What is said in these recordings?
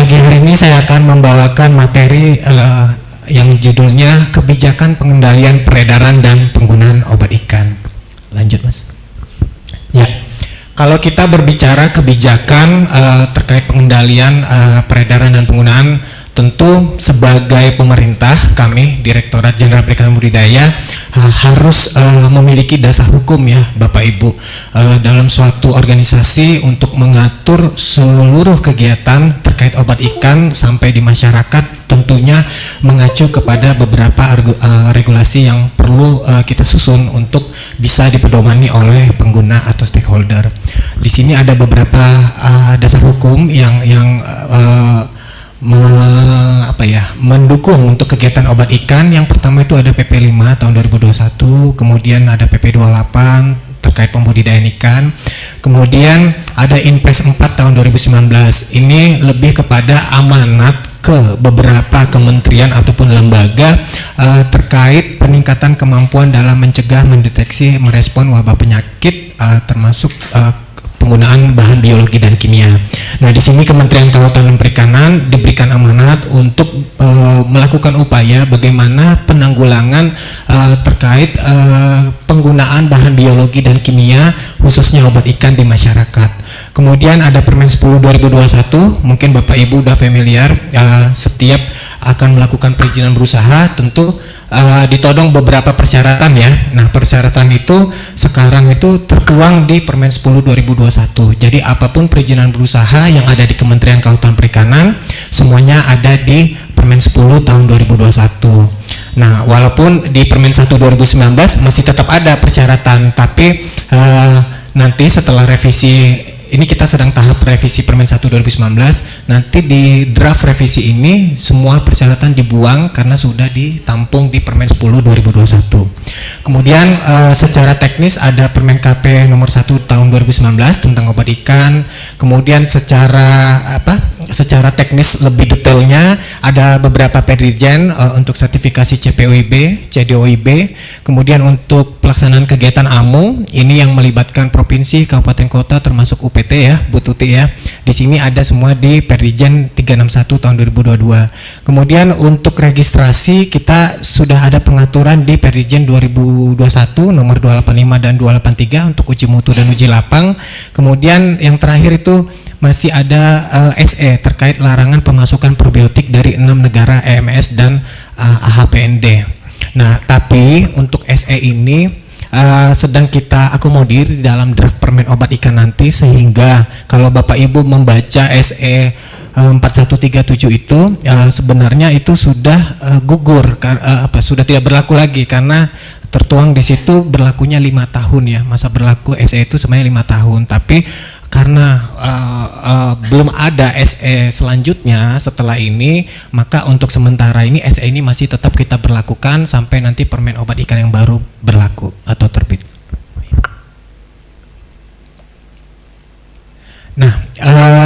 pagi hari ini saya akan membawakan materi yang judulnya Kebijakan Pengendalian Peredaran dan Penggunaan Obat Ikan. Lanjut, Mas. Ya, kalau kita berbicara kebijakan terkait pengendalian peredaran dan penggunaan, tentu sebagai pemerintah, kami Direktorat Jenderal Perikanan Budidaya harus memiliki dasar hukum ya Bapak Ibu dalam suatu organisasi untuk mengatur seluruh kegiatan terkait obat ikan sampai di masyarakat, tentunya mengacu kepada beberapa regulasi yang perlu kita susun untuk bisa dipedomani oleh pengguna atau stakeholder. Di sini ada beberapa dasar hukum yang mendukung untuk kegiatan obat ikan. Yang pertama itu ada PP 5 tahun 2021, kemudian ada PP 28 terkait pembudidayaan ikan, kemudian ada Inpres 4 tahun 2019. Ini lebih kepada amanat ke beberapa kementerian ataupun lembaga terkait peningkatan kemampuan dalam mencegah, mendeteksi, merespon wabah penyakit termasuk penggunaan bahan biologi dan kimia. Nah, di sini Kementerian Kelautan dan Perikanan diberikan amanat untuk melakukan upaya bagaimana penanggulangan terkait penggunaan bahan biologi dan kimia khususnya obat ikan di masyarakat. Kemudian ada Permen 10 2021, mungkin Bapak Ibu udah familiar, setiap akan melakukan perizinan berusaha tentu ditodong beberapa persyaratan ya. Nah, persyaratan itu sekarang itu tertuang di Permen 10 2021. Jadi apapun perizinan berusaha yang ada di Kementerian Kelautan Perikanan semuanya ada di Permen 10 tahun 2021. Nah, walaupun di Permen 1 2019 masih tetap ada persyaratan, tapi nanti setelah revisi ini kita sedang tahap revisi Permen 1 2019, nanti di draft revisi ini semua persyaratan dibuang karena sudah ditampung di Permen 10 2021. Kemudian secara teknis ada Permen KP nomor 1 tahun 2019 tentang obat ikan. Kemudian secara teknis lebih detailnya ada beberapa perdirjen untuk sertifikasi CPOIB, CDOIB. Kemudian untuk pelaksanaan kegiatan AMU ini yang melibatkan provinsi, kabupaten kota termasuk UPT ya, Bu Tuti ya. Di sini ada semua di Perdirjen 361 tahun 2022. Kemudian untuk registrasi kita sudah ada pengaturan di Perdirjen 2021 nomor 285 dan 283 untuk uji mutu dan uji lapang. Kemudian yang terakhir itu masih ada SE terkait larangan pemasukan probiotik dari 6 negara EMS dan AHPND. Nah, tapi untuk SE ini sedang kita akomodir di dalam draft permen obat ikan nanti, sehingga kalau Bapak Ibu membaca SE 4137 itu sebenarnya itu sudah gugur, sudah tidak berlaku lagi karena tertuang di situ berlakunya 5 tahun ya, masa berlaku SE itu sebenarnya 5 tahun, tapi karena belum ada SE selanjutnya setelah ini, maka untuk sementara ini SE ini masih tetap kita berlakukan sampai nanti permen obat ikan yang baru berlaku atau terbit. Nah,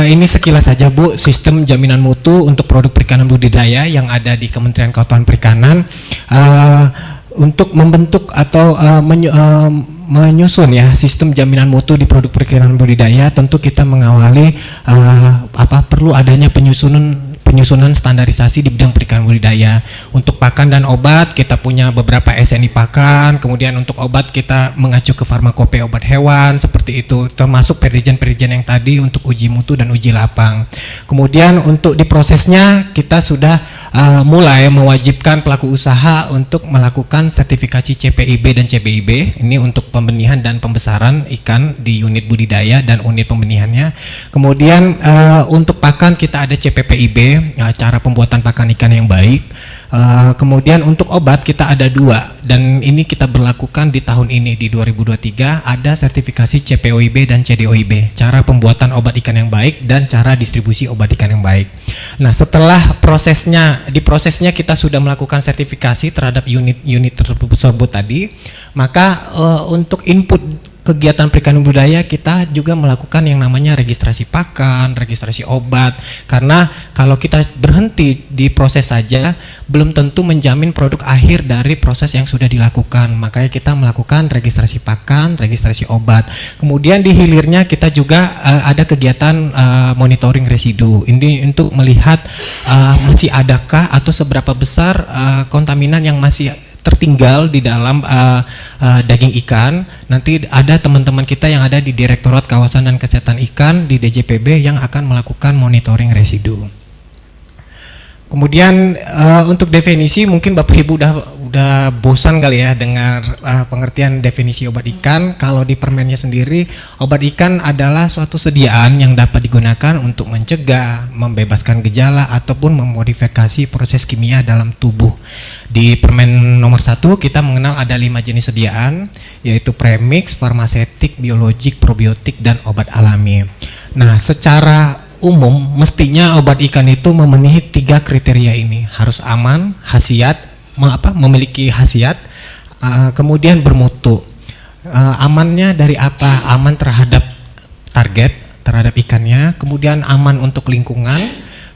ini sekilas saja Bu, sistem jaminan mutu untuk produk perikanan budidaya yang ada di Kementerian Kelautan Perikanan. Untuk membentuk atau menyusun ya sistem jaminan mutu di produk perikanan budidaya, tentu kita mengawali perlu adanya penyusunan standarisasi di bidang perikanan budidaya. Untuk pakan dan obat kita punya beberapa SNI pakan, kemudian untuk obat kita mengacu ke farmakope obat hewan seperti itu, termasuk perizinan yang tadi untuk uji mutu dan uji lapang. Kemudian untuk di prosesnya kita sudah mulai mewajibkan pelaku usaha untuk melakukan sertifikasi CPIB dan CBIB, ini untuk pembenihan dan pembesaran ikan di unit budidaya dan unit pembenihannya. Kemudian untuk pakan kita ada CPPIB, cara pembuatan pakan ikan yang baik. Kemudian untuk obat kita ada 2 dan ini kita berlakukan di tahun ini di 2023, ada sertifikasi CPOIB dan CDOIB, cara pembuatan obat ikan yang baik dan cara distribusi obat ikan yang baik. Nah, setelah prosesnya kita sudah melakukan sertifikasi terhadap unit-unit tersebut tadi, maka untuk input kegiatan perikanan budaya kita juga melakukan yang namanya registrasi pakan, registrasi obat, karena kalau kita berhenti di proses saja belum tentu menjamin produk akhir dari proses yang sudah dilakukan. Makanya kita melakukan registrasi pakan, registrasi obat. Kemudian di hilirnya kita juga ada kegiatan monitoring residu. Ini untuk melihat masih adakah atau seberapa besar kontaminan yang masih tertinggal di dalam daging ikan. Nanti ada teman-teman kita yang ada di Direktorat Kawasan dan Kesehatan Ikan di DJPB yang akan melakukan monitoring residu. Kemudian untuk definisi mungkin Bapak Ibu udah bosan kali ya dengar pengertian definisi obat ikan. Kalau di permennya sendiri, obat ikan adalah suatu sediaan yang dapat digunakan untuk mencegah, membebaskan gejala ataupun memodifikasi proses kimia dalam tubuh. Di permen nomor 1 kita mengenal ada 5 jenis sediaan, yaitu premix, farmasetik, biologik, probiotik, dan obat alami. Nah, secara umum mestinya obat ikan itu memenuhi 3 kriteria ini. Harus aman, memiliki khasiat, kemudian bermutu. Amannya dari apa? Aman terhadap target, terhadap ikannya, kemudian aman untuk lingkungan,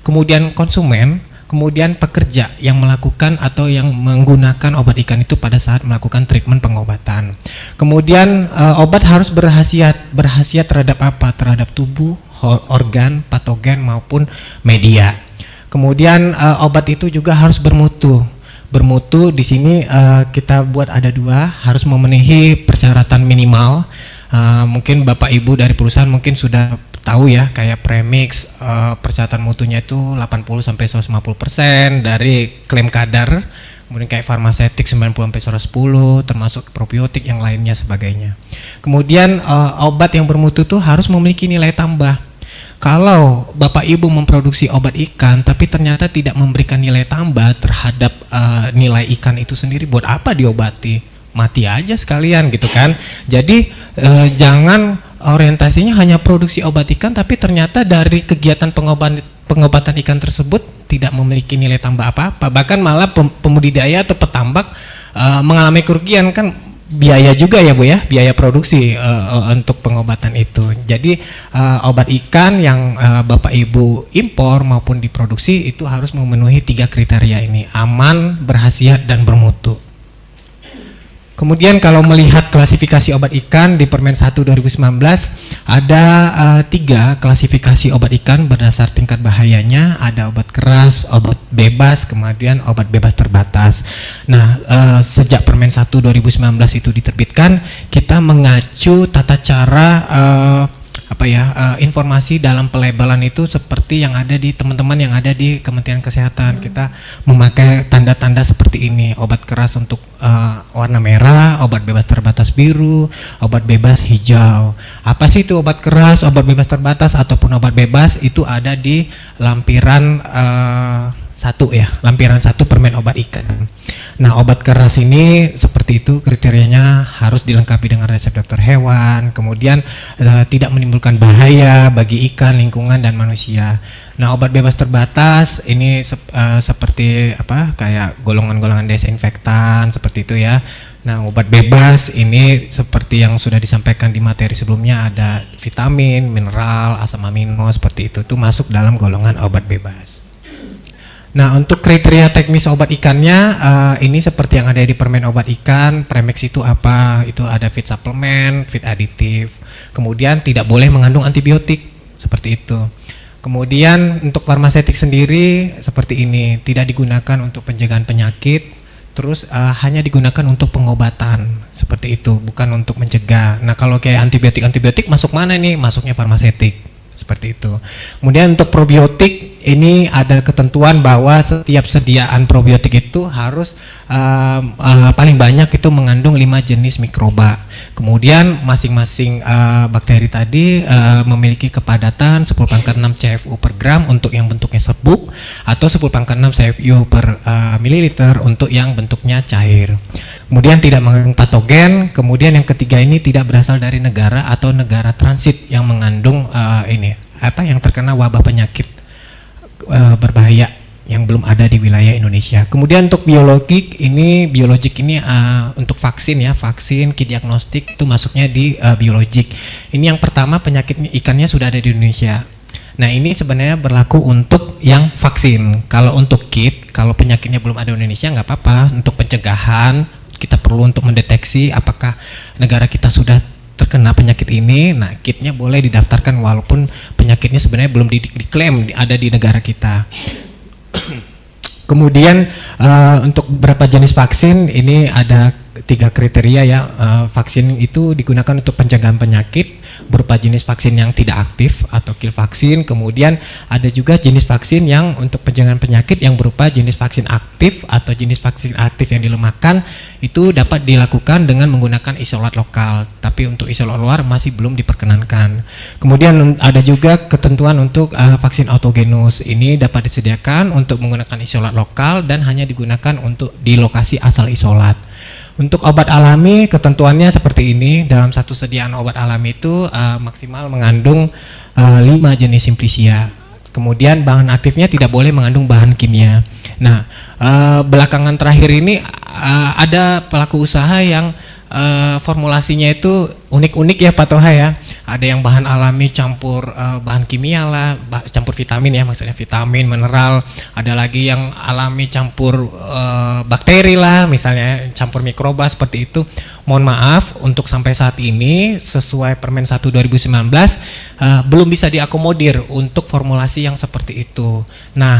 kemudian konsumen, kemudian pekerja yang melakukan atau yang menggunakan obat ikan itu pada saat melakukan treatment pengobatan. Kemudian obat harus berkhasiat terhadap apa? Terhadap tubuh, organ, patogen maupun media. Kemudian obat itu juga harus bermutu. Bermutu di sini kita buat ada 2, harus memenuhi persyaratan minimal. Mungkin Bapak Ibu dari perusahaan mungkin sudah tahu ya, kayak premix persyaratan mutunya itu 80 sampai 150% dari klaim kadar. Kemudian kayak farmasetik 90 sampai 110, termasuk probiotik yang lainnya sebagainya. Kemudian obat yang bermutu itu harus memiliki nilai tambah. Kalau Bapak Ibu memproduksi obat ikan tapi ternyata tidak memberikan nilai tambah terhadap nilai ikan itu sendiri, buat apa diobati? Mati aja sekalian gitu kan. Jadi jangan orientasinya hanya produksi obat ikan tapi ternyata dari kegiatan pengobatan ikan tersebut tidak memiliki nilai tambah apa-apa. Bahkan malah pembudidaya atau petambak mengalami kerugian, kan biaya juga ya Bu ya, biaya produksi untuk pengobatan itu. Jadi obat ikan yang Bapak Ibu impor maupun diproduksi itu harus memenuhi 3 kriteria ini: aman, berkhasiat, dan bermutu. Kemudian kalau melihat klasifikasi obat ikan di Permen 1 2019 ada 3 klasifikasi obat ikan berdasar tingkat bahayanya. Ada obat keras, obat bebas, kemudian obat bebas terbatas. Nah, sejak Permen 1 2019 itu diterbitkan, kita mengacu tata cara informasi dalam pelabelan itu seperti yang ada di teman-teman yang ada di Kementerian Kesehatan. Kita memakai tanda-tanda seperti ini: obat keras untuk warna merah, obat bebas terbatas biru, obat bebas hijau. Apa sih itu obat keras, obat bebas terbatas ataupun obat bebas? Itu ada di lampiran 1 ya, lampiran 1 permen obat ikan. Nah, obat keras ini seperti itu kriterianya, harus dilengkapi dengan resep dokter hewan, kemudian tidak menimbulkan bahaya bagi ikan, lingkungan, dan manusia. Nah, obat bebas terbatas ini seperti kayak golongan-golongan desinfektan seperti itu ya. Nah, obat bebas ini seperti yang sudah disampaikan di materi sebelumnya, ada vitamin, mineral, asam amino seperti itu masuk dalam golongan obat bebas. Nah, untuk kriteria teknis obat ikannya ini seperti yang ada di permen obat ikan. Premix itu apa? Itu ada feed supplement, feed aditif. Kemudian tidak boleh mengandung antibiotik seperti itu. Kemudian untuk farmasetik sendiri seperti ini, tidak digunakan untuk pencegahan penyakit. Terus hanya digunakan untuk pengobatan seperti itu, bukan untuk mencegah. Nah, kalau kayak antibiotik masuk mana nih? Masuknya farmasetik. Seperti itu. Kemudian untuk probiotik ini ada ketentuan bahwa setiap sediaan probiotik itu harus paling banyak itu mengandung 5 jenis mikroba. Kemudian masing-masing bakteri tadi memiliki kepadatan 10⁻⁶ CFU per gram untuk yang bentuknya serbuk, atau 10⁻⁶ CFU per mililiter untuk yang bentuknya cair. Kemudian tidak mengandung patogen. Kemudian yang ketiga ini tidak berasal dari negara atau negara transit yang mengandung yang terkena wabah penyakit berbahaya yang belum ada di wilayah Indonesia. Kemudian untuk biologik ini untuk vaksin ya, vaksin, kit diagnostik itu masuknya di biologik. Ini yang pertama, penyakit ikannya sudah ada di Indonesia. Nah ini sebenarnya berlaku untuk yang vaksin. Kalau untuk kit, kalau penyakitnya belum ada di Indonesia nggak apa-apa. Untuk pencegahan kita perlu untuk mendeteksi apakah negara kita sudah terkena penyakit ini. Nah kitnya boleh didaftarkan walaupun penyakitnya sebenarnya belum diklaim ada di negara kita. Kemudian untuk beberapa jenis vaksin ini ada 3 kriteria ya. Vaksin itu digunakan untuk pencegahan penyakit berupa jenis vaksin yang tidak aktif atau kill vaksin. Kemudian ada juga jenis vaksin yang untuk pencegahan penyakit yang berupa jenis vaksin aktif atau jenis vaksin aktif yang dilemahkan, itu dapat dilakukan dengan menggunakan isolat lokal. Tapi untuk isolat luar masih belum diperkenankan. Kemudian ada juga ketentuan untuk vaksin autogenus. Ini dapat disediakan untuk menggunakan isolat lokal dan hanya digunakan untuk di lokasi asal isolat. Untuk obat alami ketentuannya seperti ini. Dalam satu sediaan obat alami itu maksimal mengandung 5 jenis simplicia. Kemudian bahan aktifnya tidak boleh mengandung bahan kimia. Nah belakangan terakhir ini ada pelaku usaha yang formulasinya itu unik-unik ya Pak Toha ya. Ada yang bahan alami campur bahan kimia lah, campur vitamin ya, maksudnya vitamin, mineral. Ada lagi yang alami campur bakteri lah, misalnya campur mikroba seperti itu. Mohon maaf untuk sampai saat ini sesuai Permen 1 2019 belum bisa diakomodir untuk formulasi yang seperti itu. Nah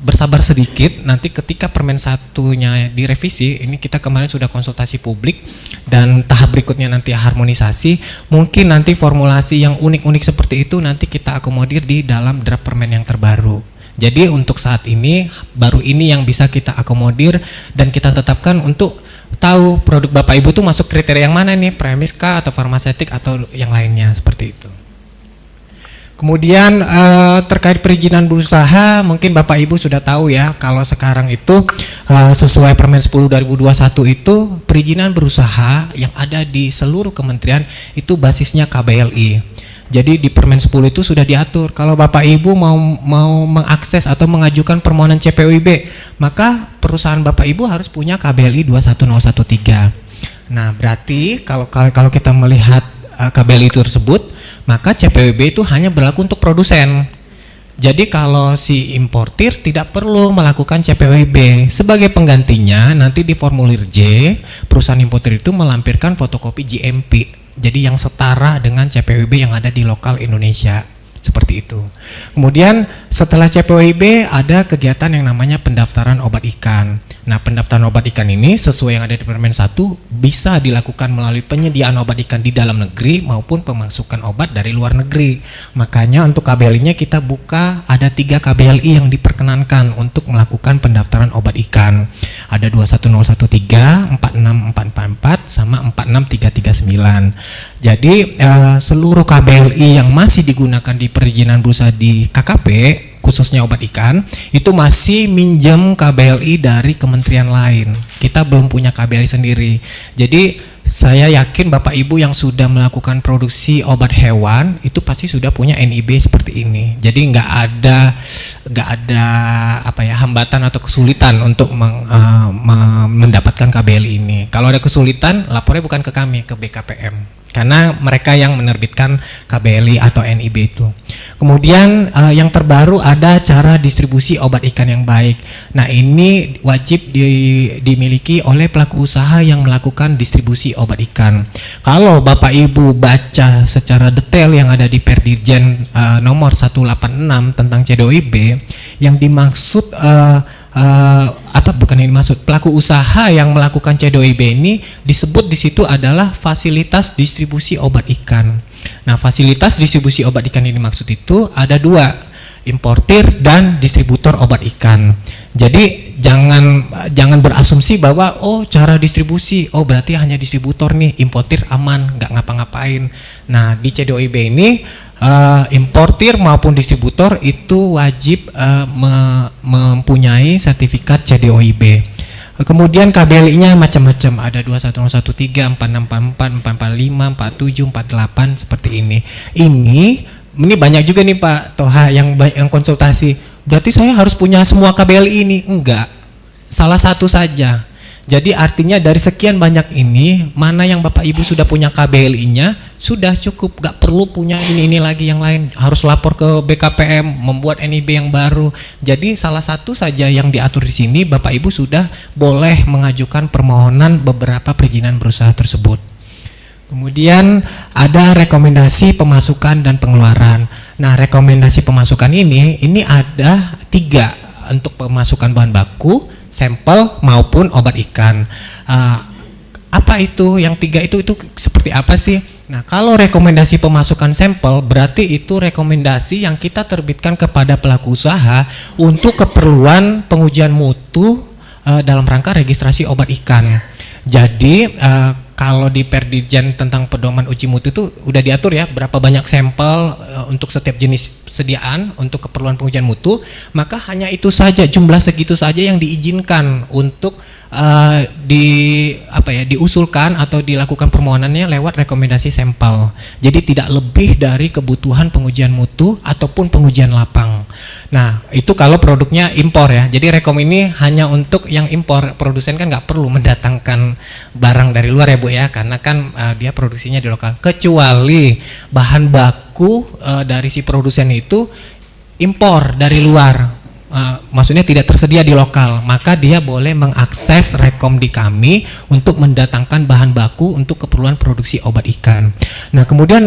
bersabar sedikit, nanti ketika Permen 1-nya direvisi, ini kita kemarin sudah konsultasi publik dan tahap berikutnya nanti harmonisasi, mungkin nanti formulasi yang unik-unik seperti itu nanti kita akomodir di dalam draft permen yang terbaru. Jadi untuk saat ini baru ini yang bisa kita akomodir dan kita tetapkan untuk tahu produk Bapak Ibu tuh masuk kriteria yang mana nih, premis kah atau farmaseutik atau yang lainnya seperti itu. Kemudian terkait perizinan berusaha, mungkin Bapak Ibu sudah tahu ya, kalau sekarang itu sesuai Permen 10 2021 itu perizinan berusaha yang ada di seluruh kementerian itu basisnya KBLI. Jadi di Permen 10 itu sudah diatur kalau Bapak Ibu mau mengakses atau mengajukan permohonan CPWB, maka perusahaan Bapak Ibu harus punya KBLI 21013. Nah, berarti kalau kita melihat KBLI tersebut, maka CPWB itu hanya berlaku untuk produsen. Jadi kalau si importir tidak perlu melakukan CPWB. Sebagai penggantinya nanti di formulir J, perusahaan importir itu melampirkan fotokopi GMP. Jadi yang setara dengan CPWB yang ada di lokal Indonesia. Seperti itu. Kemudian setelah CPWB ada kegiatan yang namanya pendaftaran obat ikan. Nah pendaftaran obat ikan ini sesuai yang ada di Permen 1 bisa dilakukan melalui penyediaan obat ikan di dalam negeri maupun pemasukan obat dari luar negeri. Makanya untuk KBLI-nya kita buka ada 3 KBLI yang diperkenankan untuk melakukan pendaftaran obat ikan. Ada 21013, 46444 sama 46339. Jadi seluruh KBLI yang masih digunakan di perizinan berusaha di KKP khususnya obat ikan itu masih minjem KBLI dari kementerian lain. Kita belum punya KBLI sendiri. Jadi saya yakin Bapak Ibu yang sudah melakukan produksi obat hewan itu pasti sudah punya NIB seperti ini. Jadi nggak ada hambatan atau kesulitan untuk mendapatkan KBLI ini. Kalau ada kesulitan lapornya bukan ke kami, ke BKPM. Karena mereka yang menerbitkan KBLI atau NIB itu. Kemudian yang terbaru ada cara distribusi obat ikan yang baik. Nah ini wajib dimiliki oleh pelaku usaha yang melakukan distribusi obat ikan. Kalau Bapak Ibu baca secara detail yang ada di Perdirjen nomor 186 tentang CDOIB, yang dimaksud pelaku usaha yang melakukan CDOIB ini disebut di situ adalah fasilitas distribusi obat ikan. Nah, fasilitas distribusi obat ikan ini maksud itu ada 2, importir dan distributor obat ikan. Jadi jangan berasumsi bahwa cara distribusi berarti hanya distributor nih, importir aman nggak ngapa-ngapain. Nah, di CDOIB ini importir maupun distributor itu wajib mempunyai sertifikat CDOIB. Kemudian KBLI-nya macam-macam, ada 21013, 4644, 445, 47, 48 seperti ini. Ini banyak juga nih Pak Toha yang konsultasi. berarti saya harus punya semua KBLI ini. Enggak, salah satu saja. Jadi artinya dari sekian banyak ini, mana yang Bapak Ibu sudah punya KBLI-nya, sudah cukup, gak perlu punya ini lagi yang lain, harus lapor ke BKPM, membuat NIB yang baru. Jadi salah satu saja yang diatur di sini, Bapak Ibu sudah boleh mengajukan permohonan beberapa perizinan berusaha tersebut. Kemudian ada rekomendasi pemasukan dan pengeluaran. Nah, rekomendasi pemasukan ini ada 3 untuk pemasukan bahan baku, sampel maupun obat ikan. Apa itu yang 3 itu seperti apa sih? Nah, kalau rekomendasi pemasukan sampel berarti itu rekomendasi yang kita terbitkan kepada pelaku usaha untuk keperluan pengujian mutu dalam rangka registrasi obat ikan. Jadi kalau di Perdijen tentang pedoman uji mutu itu udah diatur ya berapa banyak sampel untuk setiap jenis sediaan untuk keperluan pengujian mutu, maka hanya itu saja, jumlah segitu saja yang diizinkan untuk diusulkan atau dilakukan permohonannya lewat rekomendasi sampel. Jadi tidak lebih dari kebutuhan pengujian mutu ataupun pengujian lapang. Nah, itu kalau produknya impor ya. Jadi rekom ini hanya untuk yang impor. Produsen kan nggak perlu mendatangkan barang dari luar ya Bu ya, karena kan dia produksinya di lokal. Kecuali bahan baku dari si produsen itu impor dari luar. Maksudnya tidak tersedia di lokal, maka dia boleh mengakses rekom di kami untuk mendatangkan bahan baku untuk keperluan produksi obat ikan. Nah, kemudian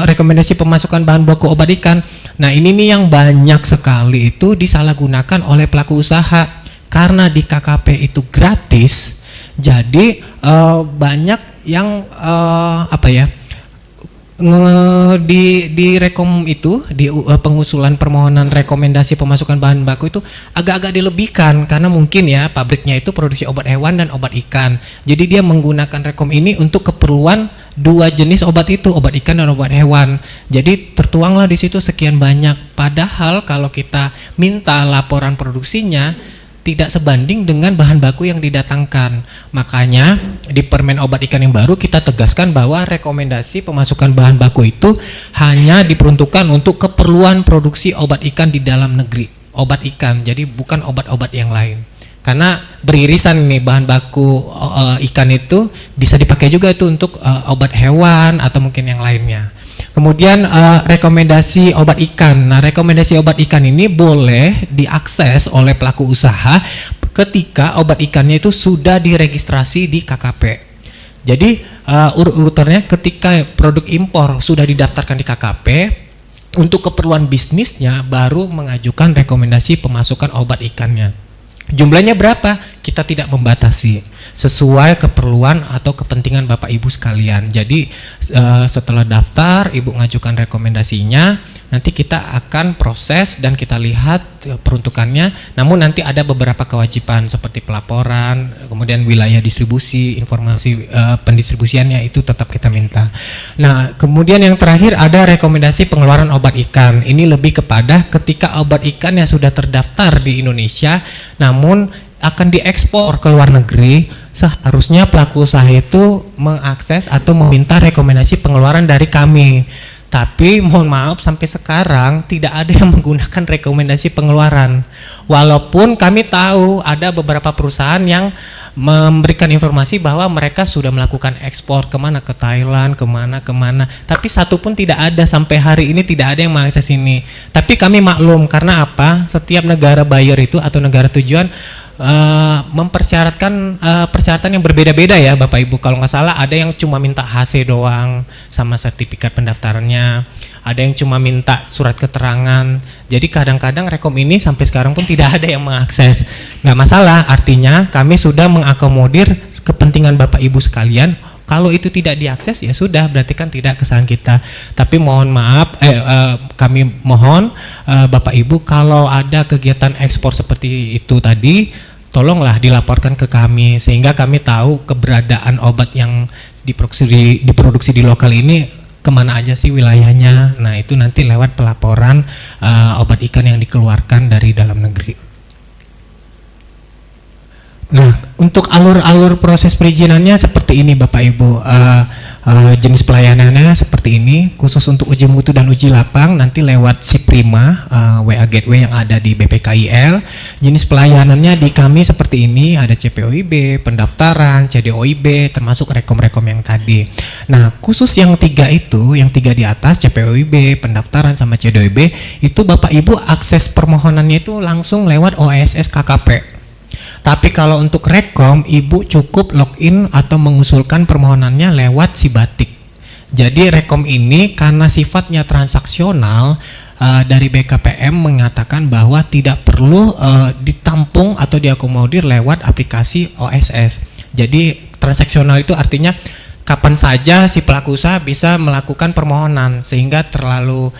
rekomendasi pemasukan bahan baku obat ikan. Nah, ini nih yang banyak sekali itu disalahgunakan oleh pelaku usaha karena di KKP itu gratis. Jadi banyak yang di rekom itu di pengusulan permohonan rekomendasi pemasukan bahan baku itu agak-agak dilebihkan karena mungkin ya pabriknya itu produksi obat hewan dan obat ikan. Jadi dia menggunakan rekom ini untuk keperluan 2 jenis obat itu, obat ikan dan obat hewan. Jadi tertuanglah di situ sekian banyak. Padahal kalau kita minta laporan produksinya tidak sebanding dengan bahan baku yang didatangkan. Makanya di Permen Obat Ikan yang baru kita tegaskan bahwa rekomendasi pemasukan bahan baku itu hanya diperuntukkan untuk keperluan produksi obat ikan di dalam negeri. Obat ikan, jadi bukan obat-obat yang lain. Karena beririsan nih bahan baku ikan itu bisa dipakai juga itu untuk obat hewan atau mungkin yang lainnya. Kemudian rekomendasi obat ikan. Nah, rekomendasi obat ikan ini boleh diakses oleh pelaku usaha ketika obat ikannya itu sudah diregistrasi di KKP. Jadi urut-urutannya ketika produk impor sudah didaftarkan di KKP, untuk keperluan bisnisnya baru mengajukan rekomendasi pemasukan obat ikannya. Jumlahnya berapa? Kita tidak membatasi, sesuai keperluan atau kepentingan Bapak Ibu sekalian. Jadi setelah daftar, Ibu ngajukan rekomendasinya, nanti kita akan proses dan kita lihat peruntukannya. Namun nanti ada beberapa kewajiban seperti pelaporan, kemudian wilayah distribusi, informasi pendistribusiannya itu tetap kita minta. Nah, kemudian yang terakhir ada rekomendasi pengeluaran obat ikan. Ini lebih kepada ketika obat ikan yang sudah terdaftar di Indonesia, namun akan diekspor ke luar negeri, seharusnya pelaku usaha itu mengakses atau meminta rekomendasi pengeluaran dari kami. Tapi mohon maaf sampai sekarang tidak ada yang menggunakan rekomendasi pengeluaran. Walaupun kami tahu ada beberapa perusahaan yang memberikan informasi bahwa mereka sudah melakukan ekspor kemana, ke Thailand, kemana. Tapi satu pun tidak ada sampai hari ini, tidak ada yang mengakses ini. Tapi kami maklum karena apa? Setiap negara buyer itu atau negara tujuan mempersyaratkan persyaratan yang berbeda-beda ya Bapak Ibu. Kalau nggak salah ada yang cuma minta HC doang sama sertifikat pendaftarannya, ada yang cuma minta surat keterangan. Jadi kadang-kadang rekom ini sampai sekarang pun tidak ada yang mengakses. Nggak masalah, artinya kami sudah mengakomodir kepentingan Bapak Ibu sekalian. Kalau itu tidak diakses ya sudah, berarti kan tidak kesalahan kita. Tapi mohon maaf, kami mohon Bapak Ibu kalau ada kegiatan ekspor seperti itu tadi, tolonglah dilaporkan ke kami sehingga kami tahu keberadaan obat yang diproduksi di lokal ini kemana aja sih wilayahnya. Nah, itu nanti lewat pelaporan obat ikan yang dikeluarkan dari dalam negeri. Nah, untuk alur-alur proses perizinannya seperti ini Bapak Ibu. Jenis pelayanannya seperti ini, khusus untuk uji mutu dan uji lapang nanti lewat si Prima WA Gateway yang ada di BPKIL. Jenis pelayanannya di kami seperti ini, ada CPOIB, pendaftaran, CDOIB, termasuk rekom-rekom yang tadi. Nah, khusus yang tiga itu, yang tiga di atas, CPOIB, pendaftaran sama CDOIB, itu Bapak Ibu akses permohonannya itu langsung lewat OSS KKP. Tapi kalau untuk rekom, Ibu cukup login atau mengusulkan permohonannya lewat Sibatik. Jadi rekom ini karena sifatnya transaksional, dari BKPM mengatakan bahwa tidak perlu ditampung atau diakomodir lewat aplikasi OSS. Jadi transaksional itu artinya kapan saja si pelaku usaha bisa melakukan permohonan, sehingga terlalu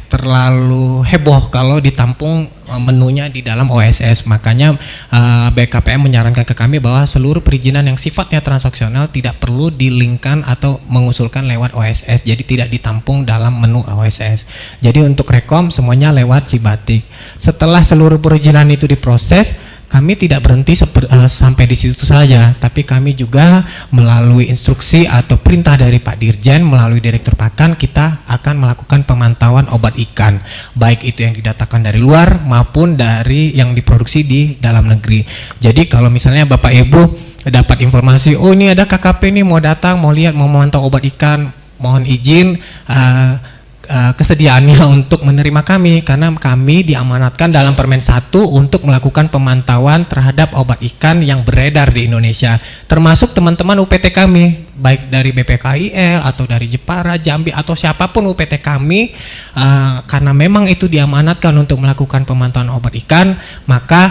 terlalu heboh kalau ditampung menunya di dalam OSS. Makanya BKPM menyarankan ke kami bahwa seluruh perizinan yang sifatnya transaksional tidak perlu dilingkan atau mengusulkan lewat OSS, jadi tidak ditampung dalam menu OSS. Jadi untuk rekom semuanya lewat Sibatik. Setelah seluruh perizinan itu diproses, kami tidak berhenti sampai di situ saja, tapi kami juga melalui instruksi atau perintah dari Pak Dirjen melalui Direktur Pakan, kita akan melakukan pemantauan obat ikan, baik itu yang didatangkan dari luar maupun dari yang diproduksi di dalam negeri. Jadi kalau misalnya Bapak Ibu dapat informasi, oh ini ada KKP nih mau datang, mau lihat, mau memantau obat ikan, mohon izin kesediaannya untuk menerima kami, karena kami diamanatkan dalam Permen 1 untuk melakukan pemantauan terhadap obat ikan yang beredar di Indonesia, termasuk teman-teman UPT kami, baik dari BPKIL atau dari Jepara, Jambi atau siapapun UPT kami, karena memang itu diamanatkan untuk melakukan pemantauan obat ikan, maka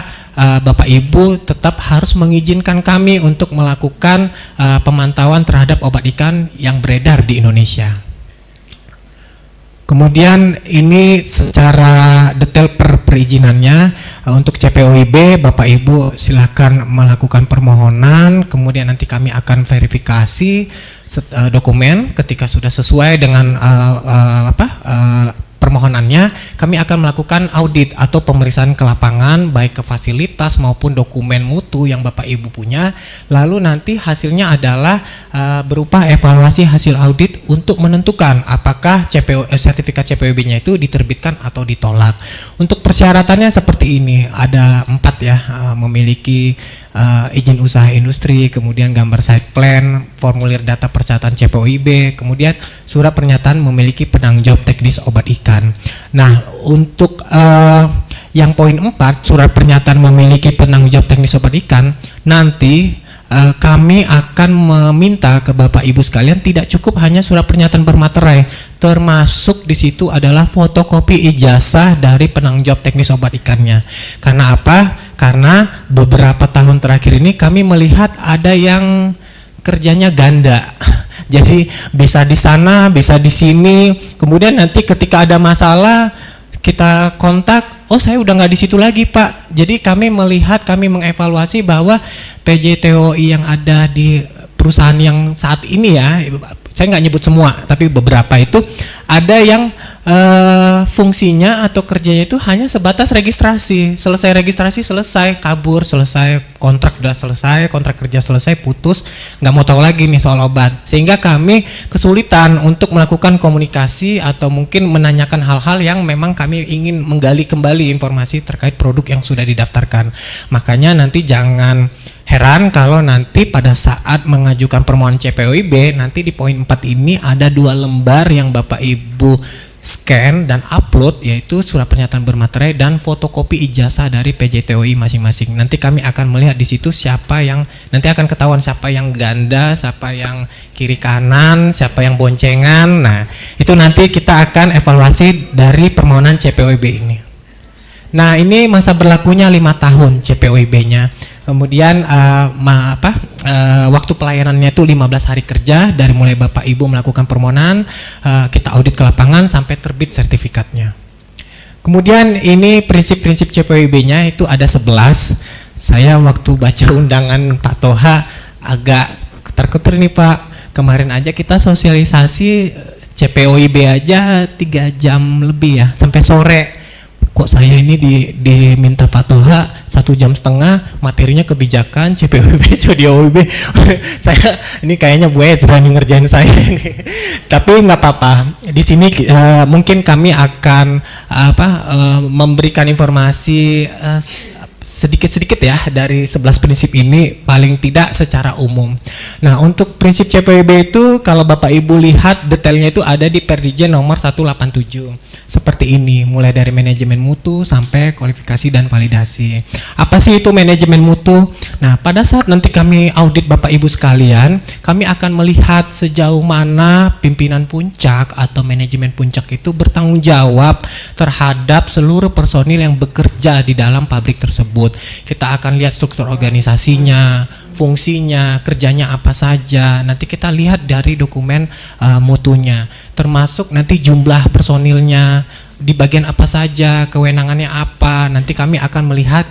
Bapak Ibu tetap harus mengizinkan kami untuk melakukan pemantauan terhadap obat ikan yang beredar di Indonesia. Kemudian ini secara detail perizinannya, untuk CPOIB Bapak Ibu silakan melakukan permohonan, kemudian nanti kami akan verifikasi dokumen. Ketika sudah sesuai dengan permohonannya, kami akan melakukan audit atau pemeriksaan ke lapangan, baik ke fasilitas maupun dokumen mutu yang Bapak Ibu punya. Lalu nanti hasilnya adalah berupa evaluasi hasil audit untuk menentukan apakah sertifikat CPOIB-nya itu diterbitkan atau ditolak. Untuk persyaratannya seperti ini, ada 4 ya, memiliki izin usaha industri, kemudian gambar site plan, formulir data persyaratan CPOIB, kemudian surat pernyataan memiliki penanggung jawab teknis obat ikan. Nah, untuk yang poin 4, surat pernyataan memiliki penanggung jawab teknis obat ikan, nanti kami akan meminta ke Bapak Ibu sekalian tidak cukup hanya surat pernyataan bermaterai, termasuk di situ adalah fotokopi ijazah dari penanggung jawab teknis obat ikannya. Karena apa? Karena beberapa tahun terakhir ini kami melihat ada yang kerjanya ganda. Jadi bisa di sana, bisa di sini. Kemudian nanti ketika ada masalah kita kontak, oh saya udah nggak di situ lagi Pak. Jadi kami melihat, kami mengevaluasi bahwa PJTOI yang ada di perusahaan yang saat ini ya, saya nggak nyebut semua, tapi beberapa itu ada yang fungsinya atau kerjanya itu hanya sebatas registrasi. Selesai registrasi, selesai, kabur, selesai, kontrak udah selesai, kontrak kerja selesai, putus, nggak mau tahu lagi nih soal obat. Sehingga kami kesulitan untuk melakukan komunikasi atau mungkin menanyakan hal-hal yang memang kami ingin menggali kembali informasi terkait produk yang sudah didaftarkan. Makanya nanti jangan heran kalau nanti pada saat mengajukan permohonan CPOIB, nanti di poin 4 ini ada 2 lembar yang Bapak Ibu scan dan upload, yaitu surat pernyataan bermaterai dan fotokopi ijazah dari PJTOI masing-masing. Nanti kami akan melihat di situ siapa yang, nanti akan ketahuan siapa yang ganda, siapa yang kiri kanan, siapa yang boncengan. Nah, itu nanti kita akan evaluasi dari permohonan CPOIB ini. Nah, ini masa berlakunya 5 tahun CPOIB-nya. Kemudian waktu pelayanannya itu 15 hari kerja dari mulai Bapak Ibu melakukan permohonan, kita audit ke lapangan sampai terbit sertifikatnya. Kemudian ini prinsip-prinsip CPOIB-nya itu ada 11. Saya waktu baca undangan Pak Toha agak ketar-ketir nih Pak. Kemarin aja kita sosialisasi CPOIB aja 3 jam lebih ya, sampai sore. kok saya ini diminta Pak Toha 1,5 jam materinya kebijakan CPWB jadi OWB. Saya ini kayaknya Bu Ezra nih ngerjain saya ini. Tapi nggak apa-apa. Di sini mungkin kami akan memberikan informasi sedikit-sedikit ya dari 11 prinsip ini, paling tidak secara umum. Nah, untuk prinsip CPWB itu kalau Bapak Ibu lihat detailnya itu ada di Perdijen nomor 187. Seperti ini, mulai dari manajemen mutu sampai kualifikasi dan validasi. Apa sih itu manajemen mutu? Nah, pada saat nanti kami audit Bapak Ibu sekalian, kami akan melihat sejauh mana pimpinan puncak atau manajemen puncak itu bertanggung jawab terhadap seluruh personil yang bekerja di dalam pabrik tersebut. Kita akan lihat struktur organisasinya, fungsinya, kerjanya apa saja. Nanti kita lihat dari dokumen mutunya, termasuk nanti jumlah personilnya, di bagian apa saja, kewenangannya apa. Nanti kami akan melihat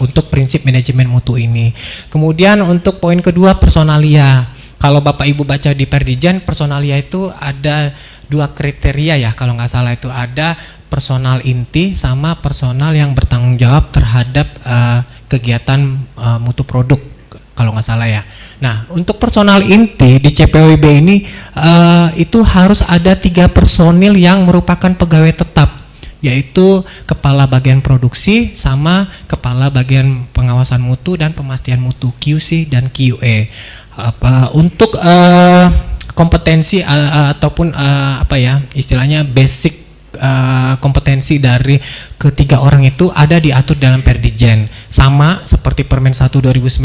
untuk prinsip manajemen mutu ini. Kemudian untuk poin kedua, personalia. Kalau Bapak Ibu baca di Perdijen, personalia itu ada 2 kriteria ya, kalau nggak salah itu ada personal inti sama personal yang bertanggung jawab terhadap kegiatan mutu produk, kalau nggak salah ya. Nah, untuk personal inti di CPWB ini itu harus ada 3 personil yang merupakan pegawai tetap, yaitu kepala bagian produksi sama kepala bagian pengawasan mutu dan pemastian mutu QC dan QA. Untuk kompetensi ataupun istilahnya basic kompetensi dari ketiga orang itu ada diatur dalam Perdijen, sama seperti Permen 1 2019.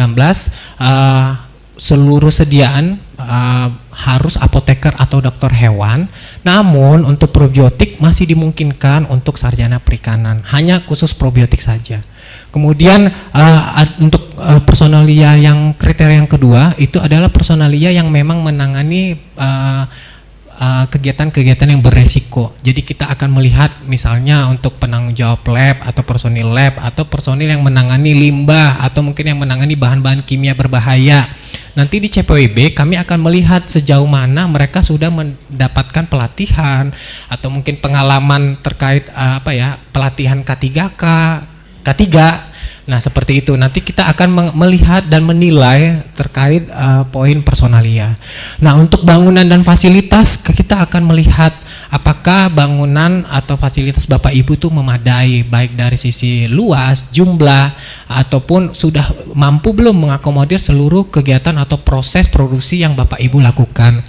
Seluruh sediaan harus apoteker atau dokter hewan, namun untuk probiotik masih dimungkinkan untuk sarjana perikanan, hanya khusus probiotik saja. Kemudian untuk personalia yang kriteria yang kedua itu adalah personalia yang memang menangani kegiatan-kegiatan yang beresiko. Jadi kita akan melihat misalnya untuk penanggung jawab lab atau personil lab atau personil yang menangani limbah atau mungkin yang menangani bahan-bahan kimia berbahaya. Nanti di CPWB kami akan melihat sejauh mana mereka sudah mendapatkan pelatihan atau mungkin pengalaman terkait pelatihan K3K, K3. Nah, seperti itu. Nanti kita akan melihat dan menilai terkait poin personalia. Nah, untuk bangunan dan fasilitas kita akan melihat apakah bangunan atau fasilitas Bapak Ibu itu memadai, baik dari sisi luas, jumlah, ataupun sudah mampu belum mengakomodir seluruh kegiatan atau proses produksi yang Bapak Ibu lakukan.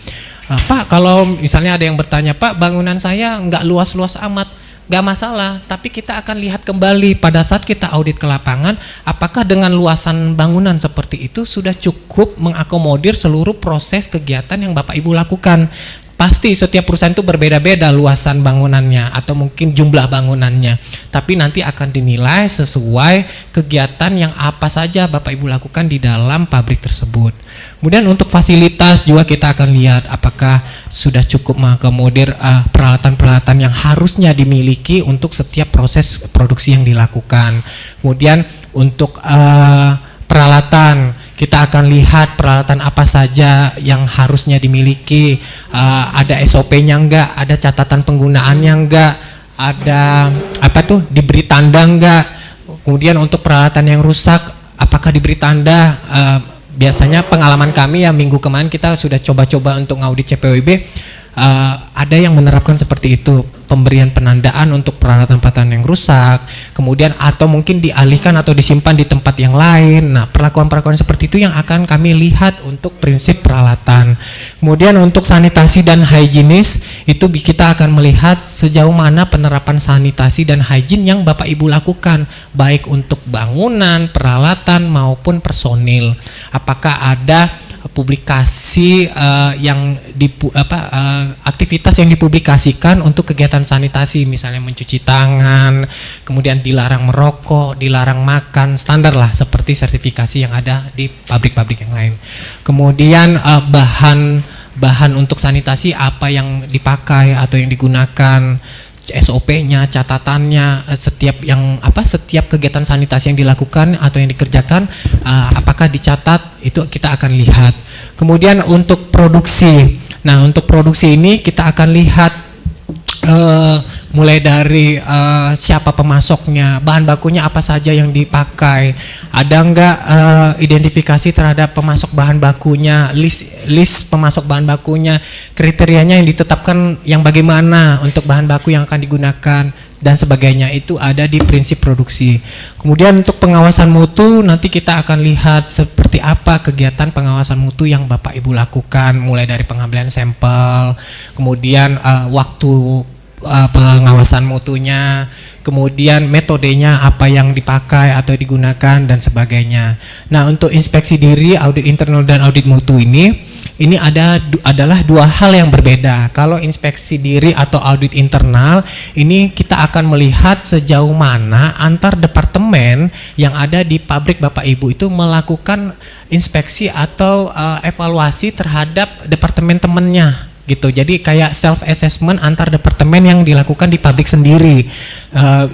Pak, kalau misalnya ada yang bertanya, Pak, bangunan saya nggak luas-luas amat. Gak masalah, tapi kita akan lihat kembali pada saat kita audit ke lapangan, apakah dengan luasan bangunan seperti itu sudah cukup mengakomodir seluruh proses kegiatan yang Bapak Ibu lakukan. Pasti setiap perusahaan itu berbeda-beda luasan bangunannya atau mungkin jumlah bangunannya, tapi nanti akan dinilai sesuai kegiatan yang apa saja Bapak Ibu lakukan di dalam pabrik tersebut. Kemudian untuk fasilitas juga kita akan lihat apakah sudah cukup mengakomodir peralatan-peralatan yang harusnya dimiliki untuk setiap proses produksi yang dilakukan. Kemudian untuk peralatan, kita akan lihat peralatan apa saja yang harusnya dimiliki, ada SOP-nya enggak, ada catatan penggunaannya enggak, ada diberi tanda enggak. Kemudian untuk peralatan yang rusak, apakah diberi tanda? Biasanya pengalaman kami ya minggu kemarin kita sudah coba-coba untuk ngaudit CPWB, ada yang menerapkan seperti itu, pemberian penandaan untuk peralatan-peralatan yang rusak, kemudian atau mungkin dialihkan atau disimpan di tempat yang lain. Nah, perlakuan-perlakuan seperti itu yang akan kami lihat untuk prinsip peralatan. Kemudian untuk sanitasi dan higienis itu kita akan melihat sejauh mana penerapan sanitasi dan hygiene yang Bapak Ibu lakukan, baik untuk bangunan, peralatan maupun personil. Apakah ada publikasi aktivitas yang dipublikasikan untuk kegiatan sanitasi, misalnya mencuci tangan, kemudian dilarang merokok, dilarang makan, standar lah seperti sertifikasi yang ada di pabrik-pabrik yang lain. Kemudian bahan untuk sanitasi apa yang dipakai atau yang digunakan, SOP-nya, catatannya, setiap kegiatan sanitasi yang dilakukan atau yang dikerjakan, apakah dicatat, itu kita akan lihat. Kemudian untuk produksi, nah untuk produksi ini kita akan lihat mulai dari siapa pemasoknya, bahan bakunya apa saja yang dipakai, ada nggak identifikasi terhadap pemasok bahan bakunya, list pemasok bahan bakunya, kriterianya yang ditetapkan yang bagaimana untuk bahan baku yang akan digunakan dan sebagainya, itu ada di prinsip produksi. Kemudian untuk pengawasan mutu nanti kita akan lihat seperti apa kegiatan pengawasan mutu yang Bapak Ibu lakukan, mulai dari pengambilan sampel, kemudian waktu pengawasan mutunya, kemudian metodenya apa yang dipakai atau digunakan dan sebagainya. Nah, untuk inspeksi diri, audit internal dan audit mutu ini adalah dua hal yang berbeda. Kalau inspeksi diri atau audit internal ini kita akan melihat sejauh mana antar departemen yang ada di pabrik Bapak Ibu itu melakukan inspeksi atau evaluasi terhadap departemen temannya gitu. Jadi kayak self assessment antar departemen yang dilakukan di pabrik sendiri.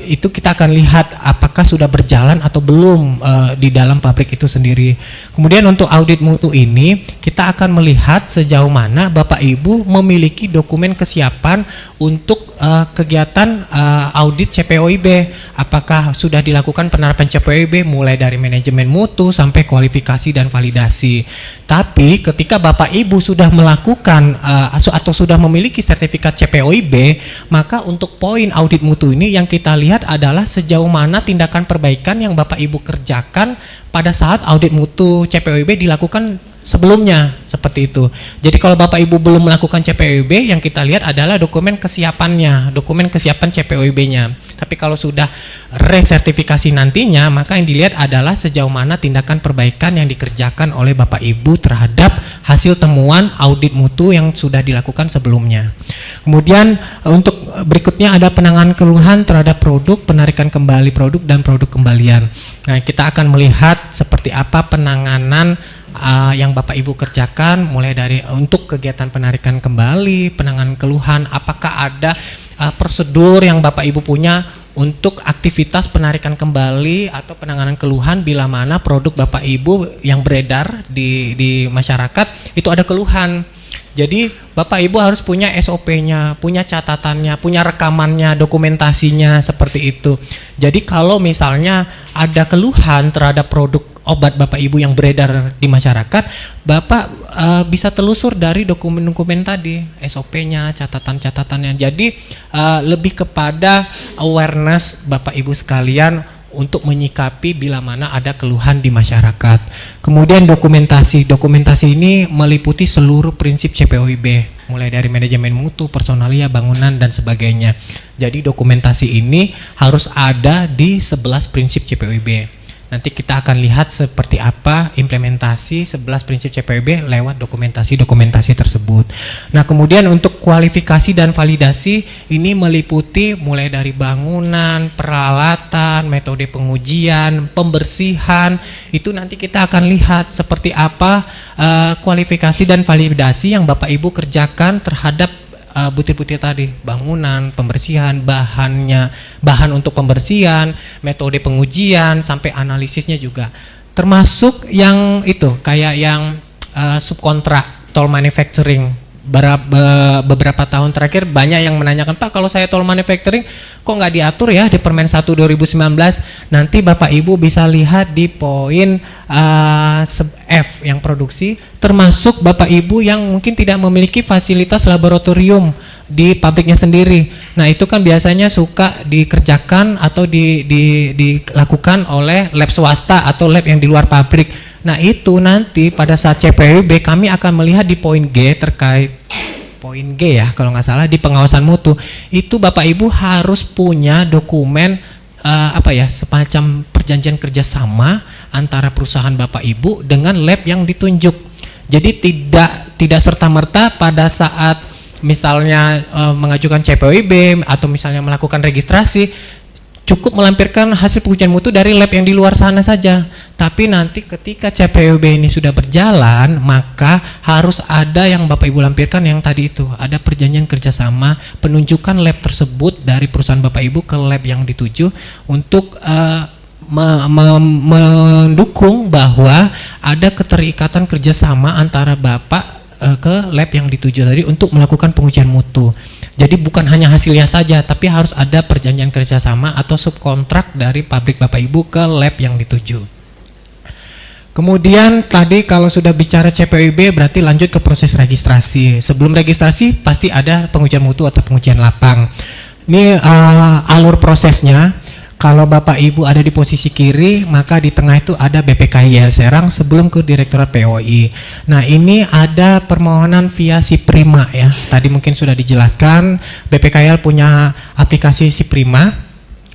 Itu kita akan lihat apakah sudah berjalan atau belum di dalam pabrik itu sendiri. Kemudian untuk audit mutu ini kita akan melihat sejauh mana Bapak Ibu memiliki dokumen kesiapan untuk kegiatan audit CPOIB. Apakah sudah dilakukan penerapan CPOIB mulai dari manajemen mutu sampai kualifikasi dan validasi. Tapi ketika Bapak Ibu sudah melakukan atau sudah memiliki sertifikat CPOIB, maka untuk poin audit mutu ini yang kita lihat adalah sejauh mana tindakan perbaikan yang Bapak Ibu kerjakan pada saat audit mutu CPOIB dilakukan sebelumnya, seperti itu. Jadi kalau Bapak Ibu belum melakukan CPOIB, yang kita lihat adalah dokumen kesiapannya, dokumen kesiapan CPOIB-nya. Tapi kalau sudah resertifikasi nantinya, maka yang dilihat adalah sejauh mana tindakan perbaikan yang dikerjakan oleh Bapak Ibu terhadap hasil temuan audit mutu yang sudah dilakukan sebelumnya. Kemudian untuk berikutnya ada penanganan keluhan terhadap produk, penarikan kembali produk dan produk kembalian. Nah, kita akan melihat seperti apa penanganan yang Bapak Ibu kerjakan mulai dari untuk kegiatan penarikan kembali, penanganan keluhan, apakah ada prosedur yang Bapak Ibu punya untuk aktivitas penarikan kembali atau penanganan keluhan bila mana produk Bapak Ibu yang beredar di masyarakat itu ada keluhan. Jadi Bapak Ibu harus punya SOP-nya, punya catatannya, punya rekamannya, dokumentasinya seperti itu. Jadi kalau misalnya ada keluhan terhadap produk obat Bapak Ibu yang beredar di masyarakat, Bapak bisa telusur dari dokumen-dokumen tadi, SOP-nya, catatan-catatannya. Jadi lebih kepada awareness Bapak Ibu sekalian untuk menyikapi bila mana ada keluhan di masyarakat. Kemudian dokumentasi ini meliputi seluruh prinsip CPOIB, mulai dari manajemen mutu, personalia, bangunan dan sebagainya. Jadi dokumentasi ini harus ada di 11 prinsip CPOIB. Nanti kita akan lihat seperti apa implementasi 11 prinsip CPOIB lewat dokumentasi tersebut. Nah, kemudian untuk kualifikasi dan validasi ini meliputi mulai dari bangunan, peralatan, metode pengujian, pembersihan. Itu nanti kita akan lihat seperti apa kualifikasi dan validasi yang Bapak Ibu kerjakan terhadap butir-butir tadi, bangunan, pembersihan, bahan untuk pembersihan, metode pengujian sampai analisisnya juga. Termasuk yang itu kayak yang subkontrak toll manufacturing. Beberapa tahun terakhir banyak yang menanyakan, Pak, kalau saya toll manufacturing kok nggak diatur ya di Permen 1 2019. Nanti Bapak Ibu bisa lihat di poin F yang produksi, termasuk Bapak Ibu yang mungkin tidak memiliki fasilitas laboratorium di pabriknya sendiri. Nah, itu kan biasanya suka dikerjakan atau dilakukan oleh lab swasta atau lab yang di luar pabrik. Nah, itu nanti pada saat CPOIB kami akan melihat di poin G terkait poin G ya kalau nggak salah di pengawasan mutu. Itu Bapak Ibu harus punya dokumen semacam perjanjian kerjasama antara perusahaan Bapak Ibu dengan lab yang ditunjuk. Jadi tidak serta-merta pada saat misalnya mengajukan CPOIB atau misalnya melakukan registrasi cukup melampirkan hasil pengujian mutu dari lab yang di luar sana saja. Tapi nanti ketika CPOIB ini sudah berjalan, maka harus ada yang Bapak Ibu lampirkan yang tadi itu, ada perjanjian kerjasama penunjukan lab tersebut dari perusahaan Bapak Ibu ke lab yang dituju untuk mendukung bahwa ada keterikatan kerjasama antara Bapak ke lab yang dituju tadi untuk melakukan pengujian mutu. Jadi bukan hanya hasilnya saja, tapi harus ada perjanjian kerjasama atau subkontrak dari pabrik Bapak Ibu ke lab yang dituju. Kemudian tadi kalau sudah bicara CPOIB berarti lanjut ke proses registrasi. Sebelum registrasi pasti ada pengujian mutu atau pengujian lapang. Ini alur prosesnya. Kalau Bapak Ibu ada di posisi kiri, maka di tengah itu ada BPKIL Serang sebelum ke Direktorat POI. Nah, ini ada permohonan via SIPRIMA ya. Tadi mungkin sudah dijelaskan, BPKIL punya aplikasi SIPRIMA,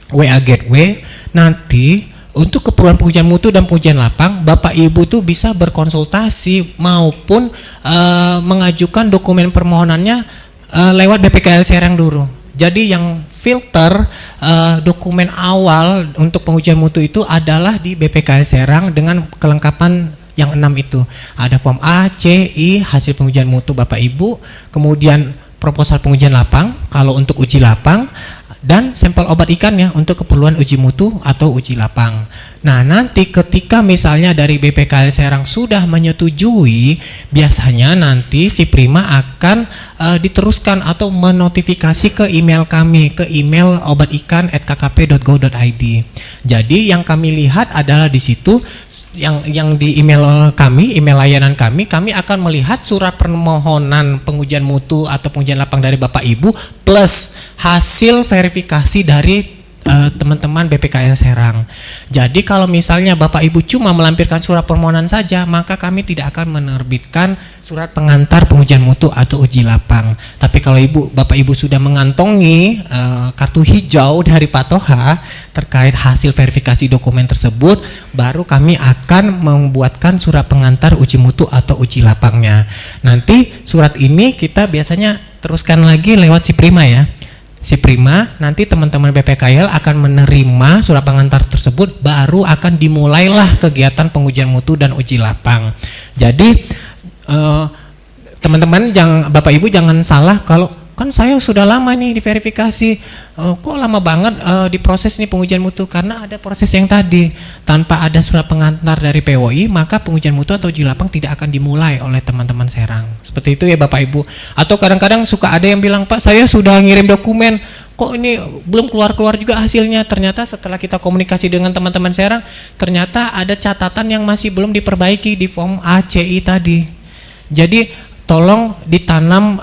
WA Gateway. Nanti untuk keperluan pengujian mutu dan pengujian lapang, Bapak Ibu tuh bisa berkonsultasi maupun mengajukan dokumen permohonannya lewat BPKIL Serang dulu. Jadi yang filter dokumen awal untuk pengujian mutu itu adalah di BPKIL Serang dengan kelengkapan yang 6 itu. Ada form A, C, I, hasil pengujian mutu Bapak Ibu, kemudian proposal pengujian lapang kalau untuk uji lapang, dan sampel obat ikan ya untuk keperluan uji mutu atau uji lapang. Nah, nanti ketika misalnya dari BPKIL Serang sudah menyetujui, biasanya nanti si Prima akan diteruskan atau menotifikasi ke email kami, ke email obatikan@kkp.go.id. Jadi yang kami lihat adalah di situ yang di email kami, email layanan kami akan melihat surat permohonan pengujian mutu atau pengujian lapang dari Bapak Ibu plus hasil verifikasi dari teman-teman BPKIL Serang. Jadi kalau misalnya Bapak Ibu cuma melampirkan surat permohonan saja, maka kami tidak akan menerbitkan surat pengantar pengujian mutu atau uji lapang. Tapi kalau Bapak Ibu sudah mengantongi kartu hijau dari Pak Toha terkait hasil verifikasi dokumen tersebut, baru kami akan membuatkan surat pengantar uji mutu atau uji lapangnya. Nanti surat ini kita biasanya teruskan lagi lewat si Prima ya. Si Prima, nanti teman-teman BPKIL akan menerima surat pengantar tersebut, baru akan dimulailah kegiatan pengujian mutu dan uji lapang. Jadi teman-teman Bapak Ibu jangan salah kalau kan saya sudah lama nih diverifikasi, kok lama banget diproses nih pengujian mutu, karena ada proses yang tadi tanpa ada surat pengantar dari POI, maka pengujian mutu atau uji lapang tidak akan dimulai oleh teman-teman Serang. Seperti itu ya Bapak Ibu. Atau kadang-kadang suka ada yang bilang, Pak saya sudah ngirim dokumen, kok ini belum keluar-keluar juga hasilnya. Ternyata setelah kita komunikasi dengan teman-teman Serang, ternyata ada catatan yang masih belum diperbaiki di form ACI tadi. Jadi tolong ditanam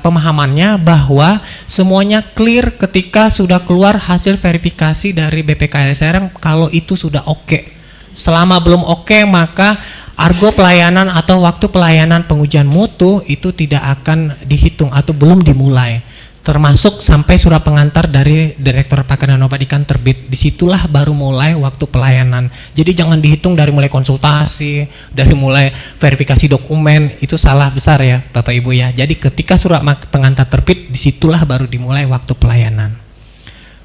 pemahamannya bahwa semuanya clear ketika sudah keluar hasil verifikasi dari BPKIL Serang kalau itu sudah oke. Selama belum oke, maka argo pelayanan atau waktu pelayanan pengujian mutu itu tidak akan dihitung atau belum dimulai. Termasuk sampai surat pengantar dari Direktorat Pakan dan Obat Ikan terbit, disitulah baru mulai waktu pelayanan. Jadi jangan dihitung dari mulai konsultasi, dari mulai verifikasi dokumen, itu salah besar ya Bapak Ibu ya. Jadi ketika surat pengantar terbit, disitulah baru dimulai waktu pelayanan.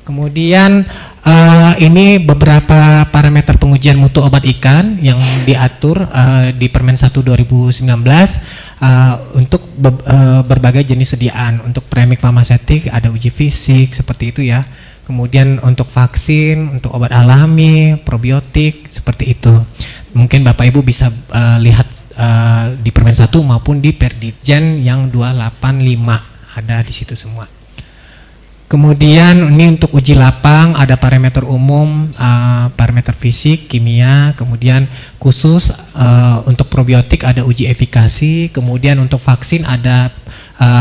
Kemudian ini beberapa parameter pengujian mutu obat ikan yang diatur di Permen 1 2019 untuk berbagai jenis sediaan. Untuk premik farmaseutik ada uji fisik seperti itu ya. Kemudian untuk vaksin, untuk obat alami, probiotik seperti itu. Mungkin Bapak Ibu bisa lihat di Permen 1 maupun di Perditjen yang 285 ada di situ semua. Kemudian ini untuk uji lapang ada parameter umum, parameter fisik, kimia, kemudian khusus untuk probiotik ada uji efikasi, kemudian untuk vaksin ada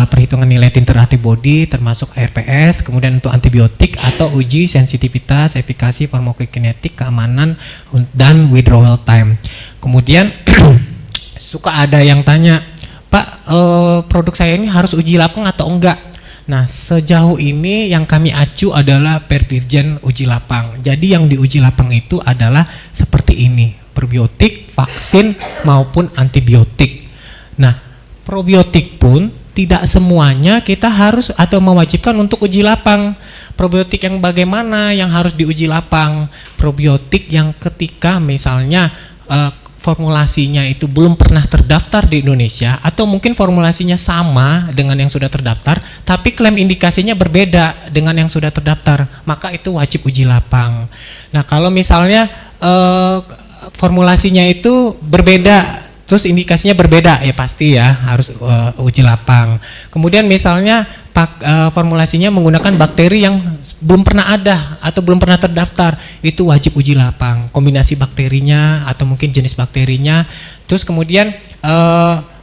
perhitungan nilai titer antibody termasuk ARPS, kemudian untuk antibiotik atau uji sensitivitas, efikasi, farmakokinetik, keamanan, dan withdrawal time. Kemudian suka ada yang tanya, Pak produk saya ini harus uji lapang atau enggak? Nah, sejauh ini yang kami acu adalah Perdirjen uji lapang. Jadi yang diuji lapang itu adalah seperti ini, probiotik, vaksin maupun antibiotik. Nah, probiotik pun tidak semuanya kita harus atau mewajibkan untuk uji lapang. Probiotik yang bagaimana yang harus diuji lapang? Probiotik yang ketika misalnya formulasinya itu belum pernah terdaftar di Indonesia atau mungkin formulasinya sama dengan yang sudah terdaftar tapi klaim indikasinya berbeda dengan yang sudah terdaftar, maka itu wajib uji lapang. Nah, kalau misalnya formulasinya itu berbeda terus indikasinya berbeda ya pasti ya harus uji lapang. Kemudian misalnya formulasinya menggunakan bakteri yang belum pernah ada atau belum pernah terdaftar, itu wajib uji lapang. Kombinasi bakterinya atau mungkin jenis bakterinya. Terus kemudian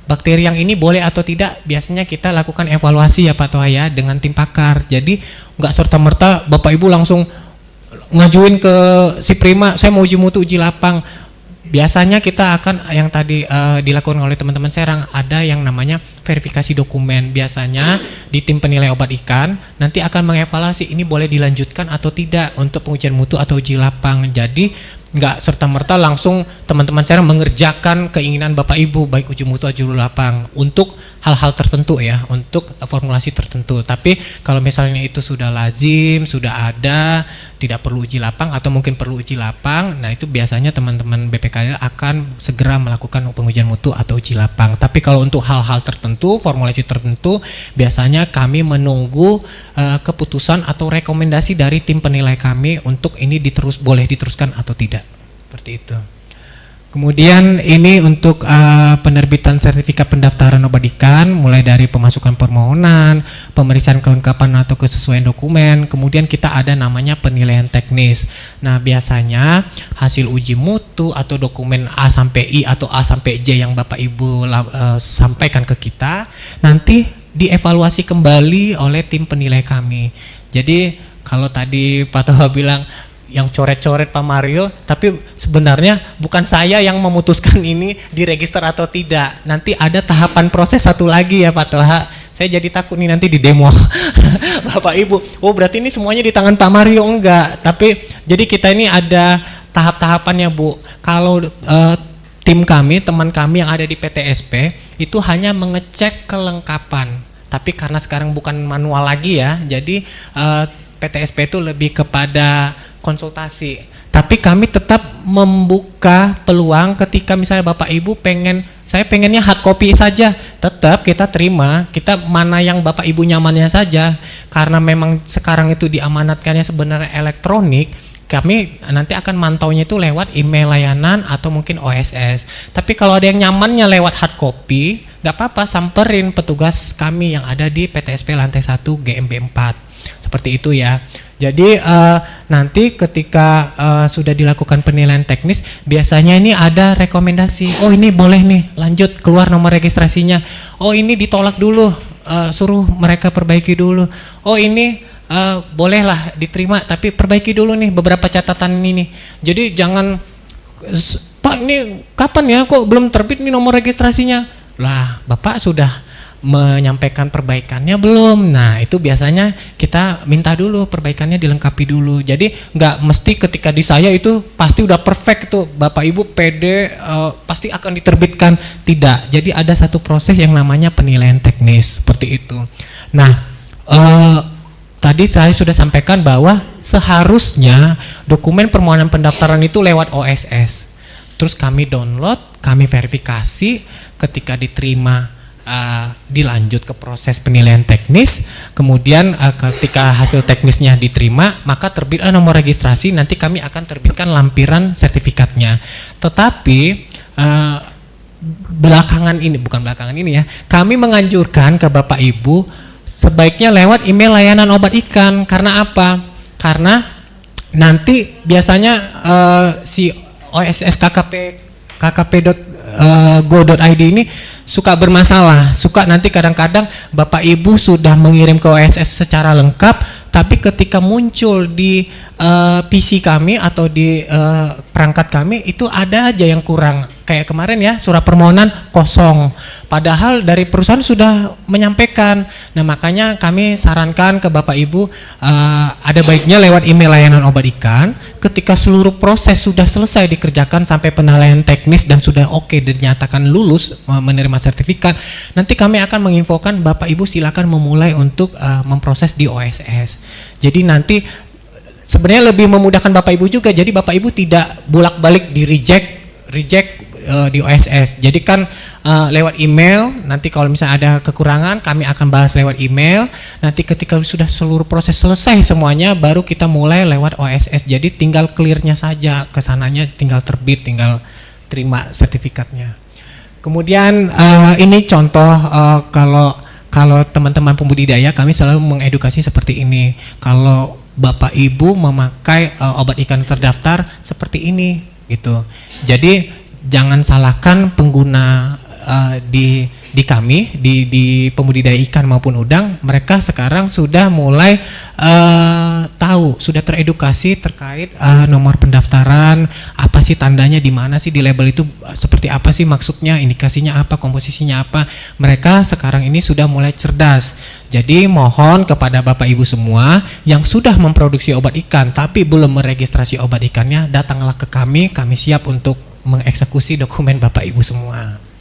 bakteri yang ini boleh atau tidak, biasanya kita lakukan evaluasi ya Pak Toha ya dengan tim pakar. Jadi nggak serta-merta Bapak Ibu langsung ngajuin ke si Prima, saya mau uji mutu uji lapang. Biasanya kita akan yang tadi dilakukan oleh teman-teman Serang, ada yang namanya verifikasi dokumen. Biasanya di tim penilai obat ikan nanti akan mengevaluasi ini boleh dilanjutkan atau tidak untuk pengujian mutu atau uji lapang. Jadi nggak serta-merta langsung teman-teman Serang mengerjakan keinginan Bapak Ibu baik uji mutu atau uji lapang untuk hal-hal tertentu ya, untuk formulasi tertentu. Tapi kalau misalnya itu sudah lazim, sudah ada, tidak perlu uji lapang atau mungkin perlu uji lapang, nah itu biasanya teman-teman BPKL akan segera melakukan pengujian mutu atau uji lapang. Tapi kalau untuk hal-hal tertentu, formulasi tertentu, biasanya kami menunggu keputusan atau rekomendasi dari tim penilai kami untuk ini boleh diteruskan atau tidak. Seperti itu. Kemudian ini untuk penerbitan sertifikat pendaftaran obat ikan, mulai dari pemasukan permohonan, pemeriksaan kelengkapan atau kesesuaian dokumen, kemudian kita ada namanya penilaian teknis. Nah biasanya hasil uji mutu atau dokumen A sampai I atau A sampai J yang Bapak Ibu sampaikan ke kita, nanti dievaluasi kembali oleh tim penilai kami. Jadi kalau tadi Pak Toha bilang yang coret-coret Pak Mario, tapi sebenarnya bukan saya yang memutuskan ini diregister atau tidak. Nanti ada tahapan proses satu lagi ya Pak Toha. Saya jadi takut nih nanti di demo Bapak Ibu. Oh berarti ini semuanya di tangan Pak Mario, enggak. Tapi jadi kita ini ada tahap-tahapannya Bu. Kalau tim kami, teman kami yang ada di PTSP itu hanya mengecek kelengkapan. Tapi karena sekarang bukan manual lagi ya, jadi PTSP itu lebih kepada konsultasi. Tapi kami tetap membuka peluang ketika misalnya Bapak Ibu saya pengennya hard copy saja, tetap kita terima, kita mana yang Bapak Ibu nyamannya saja. Karena memang sekarang itu diamanatkannya sebenarnya elektronik, kami nanti akan mantaunya itu lewat email layanan atau mungkin OSS. Tapi kalau ada yang nyamannya lewat hard copy, nggak apa-apa, samperin petugas kami yang ada di PTSP lantai 1 GMB 4. Seperti itu ya. Jadi nanti ketika sudah dilakukan penilaian teknis, biasanya ini ada rekomendasi. Oh ini boleh nih, lanjut keluar nomor registrasinya. Oh ini ditolak dulu, suruh mereka perbaiki dulu. Oh ini bolehlah diterima, tapi perbaiki dulu nih beberapa catatan ini. Jadi jangan, Pak ini kapan ya kok belum terbit nih nomor registrasinya? Lah Bapak sudah menyampaikan perbaikannya belum? Nah itu biasanya kita minta dulu perbaikannya dilengkapi dulu. Jadi nggak mesti ketika di saya itu pasti udah perfect tuh Bapak Ibu pede pasti akan diterbitkan, tidak. Jadi ada satu proses yang namanya penilaian teknis seperti itu. Nah tadi saya sudah sampaikan bahwa seharusnya dokumen permohonan pendaftaran itu lewat OSS. Terus kami download, kami verifikasi, ketika diterima dilanjut ke proses penilaian teknis. Kemudian ketika hasil teknisnya diterima, maka terbitlah nomor registrasi, nanti kami akan terbitkan lampiran sertifikatnya. Tetapi bukan belakangan ini ya, kami menganjurkan ke Bapak Ibu sebaiknya lewat email layanan obat ikan. Karena apa? Karena nanti biasanya si OSS kkp.go.id ini suka bermasalah, suka nanti kadang-kadang Bapak Ibu sudah mengirim ke OSS secara lengkap, tapi ketika muncul di PC kami atau di perangkat kami itu ada aja yang kurang. Kayak kemarin ya, surat permohonan kosong, padahal dari perusahaan sudah menyampaikan. Nah makanya kami sarankan ke Bapak Ibu ada baiknya lewat email layanan obat ikan. Ketika seluruh proses sudah selesai dikerjakan sampai penilaian teknis dan sudah oke dinyatakan lulus menerima sertifikat, nanti kami akan menginfokan Bapak Ibu silakan memulai untuk memproses di OSS. Jadi nanti sebenarnya lebih memudahkan Bapak Ibu juga. Jadi Bapak Ibu tidak bolak-balik di reject di OSS. Jadi kan lewat email, nanti kalau misalnya ada kekurangan kami akan balas lewat email. Nanti ketika sudah seluruh proses selesai semuanya, baru kita mulai lewat OSS. Jadi tinggal clearnya saja, kesananya tinggal terbit, tinggal terima sertifikatnya. Kemudian ini contoh kalau teman-teman pembudidaya kami selalu mengedukasi seperti ini. Kalau Bapak Ibu memakai obat ikan terdaftar seperti ini gitu. Jadi jangan salahkan pengguna di kami di pembudidaya ikan maupun udang, mereka sekarang sudah mulai tahu, sudah teredukasi terkait nomor pendaftaran, apa sih tandanya, di mana sih di label itu, seperti apa sih maksudnya, indikasinya apa, komposisinya apa. Mereka sekarang ini sudah mulai cerdas. Jadi mohon kepada Bapak Ibu semua yang sudah memproduksi obat ikan tapi belum meregistrasi obat ikannya, datanglah ke kami siap untuk mengeksekusi dokumen Bapak Ibu semua.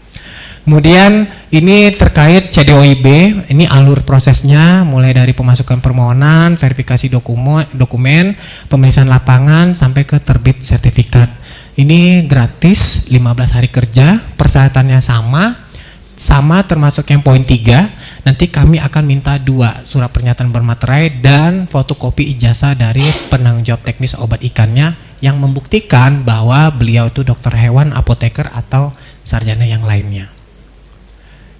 Kemudian ini terkait CDOIB, ini alur prosesnya mulai dari pemasukan permohonan, verifikasi dokumen, pemeriksaan lapangan sampai ke terbit sertifikat. Ini gratis, 15 hari kerja, persyaratannya sama termasuk yang poin 3. Nanti kami akan minta 2 surat pernyataan bermaterai dan fotokopi ijazah dari penanggung jawab teknis obat ikannya yang membuktikan bahwa beliau itu dokter hewan, apoteker atau sarjana yang lainnya.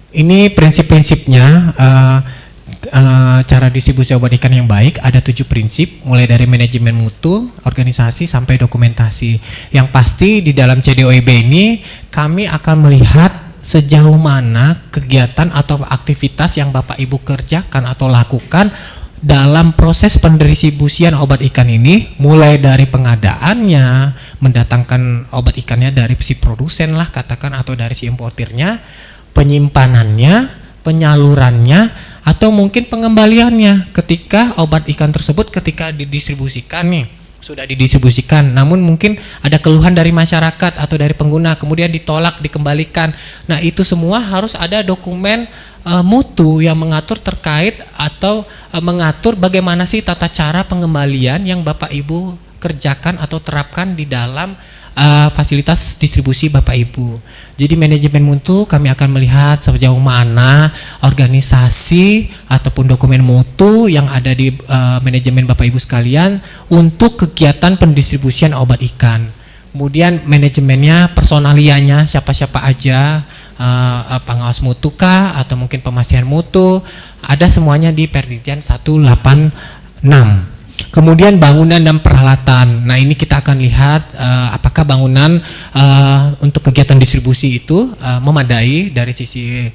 Ini prinsip-prinsipnya cara distribusi obat ikan yang baik. Ada 7 prinsip, mulai dari manajemen mutu, organisasi sampai dokumentasi. Yang pasti di dalam CDOIB ini kami akan melihat sejauh mana kegiatan atau aktivitas yang Bapak Ibu kerjakan atau lakukan dalam proses pendistribusian obat ikan ini, mulai dari pengadaannya, mendatangkan obat ikannya dari si produsen lah katakan atau dari si importirnya, penyimpanannya, penyalurannya, atau mungkin pengembaliannya ketika obat ikan tersebut ketika didistribusikan nih, sudah didistribusikan namun mungkin ada keluhan dari masyarakat atau dari pengguna kemudian ditolak, dikembalikan. Nah, itu semua harus ada dokumen mutu yang mengatur terkait atau mengatur bagaimana sih tata cara pengembalian yang Bapak Ibu kerjakan atau terapkan di dalam fasilitas distribusi Bapak Ibu. Jadi manajemen mutu kami akan melihat sejauh mana organisasi ataupun dokumen mutu yang ada di manajemen Bapak Ibu sekalian untuk kegiatan pendistribusian obat ikan. Kemudian manajemennya, personalianya, siapa-siapa aja, pengawas mutu kah atau mungkin pemastian mutu, ada semuanya di Perdirjen 186. Kemudian bangunan dan peralatan. Nah, ini kita akan lihat apakah bangunan untuk kegiatan distribusi itu memadai dari sisi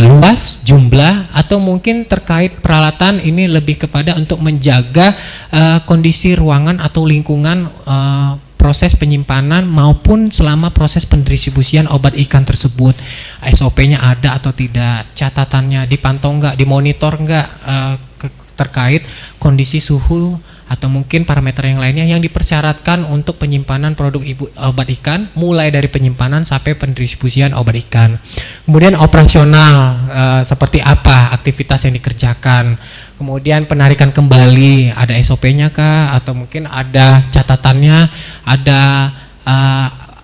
luas, jumlah, atau mungkin terkait peralatan ini lebih kepada untuk menjaga kondisi ruangan atau lingkungan proses penyimpanan maupun selama proses pendistribusian obat ikan tersebut. SOP-nya ada atau tidak, catatannya dipantau enggak, dimonitor enggak, terkait kondisi suhu atau mungkin parameter yang lainnya yang dipersyaratkan untuk penyimpanan produk obat ikan, mulai dari penyimpanan sampai pendistribusian obat ikan. Kemudian operasional, seperti apa aktivitas yang dikerjakan. Kemudian penarikan kembali, ada SOP-nya kah atau mungkin ada catatannya, ada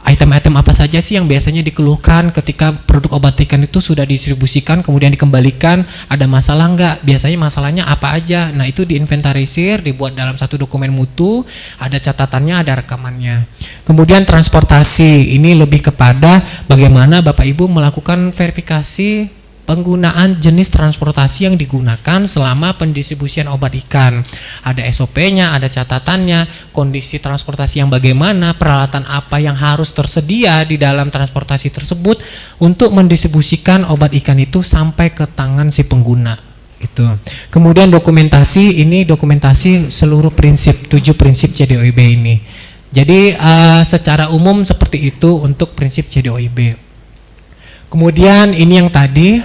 item-item apa saja sih yang biasanya dikeluhkan ketika produk obat ikan itu sudah didistribusikan kemudian dikembalikan, ada masalah enggak, biasanya masalahnya apa aja. Nah, itu diinventarisir, dibuat dalam satu dokumen mutu, ada catatannya, ada rekamannya. Kemudian transportasi, ini lebih kepada bagaimana Bapak Ibu melakukan verifikasi penggunaan jenis transportasi yang digunakan selama pendistribusian obat ikan. Ada SOP-nya, ada catatannya, kondisi transportasi yang bagaimana, peralatan apa yang harus tersedia di dalam transportasi tersebut untuk mendistribusikan obat ikan itu sampai ke tangan si pengguna. Itu. Kemudian dokumentasi, ini dokumentasi seluruh prinsip, 7 prinsip CDOIB ini. Jadi secara umum seperti itu untuk prinsip CDOIB. Kemudian ini yang tadi,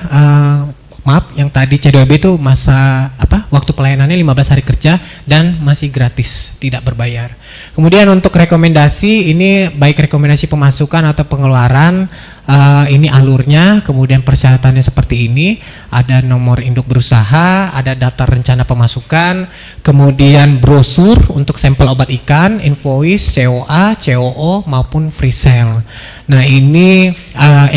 yang tadi CDOIB itu masa waktu pelayanannya 15 hari kerja dan masih gratis, tidak berbayar. Kemudian untuk rekomendasi, ini baik rekomendasi pemasukan atau pengeluaran, ini alurnya, kemudian persyaratannya seperti ini, ada nomor induk berusaha, ada daftar rencana pemasukan, kemudian brosur untuk sampel obat ikan, invoice, COA, COO maupun free sale. Nah, ini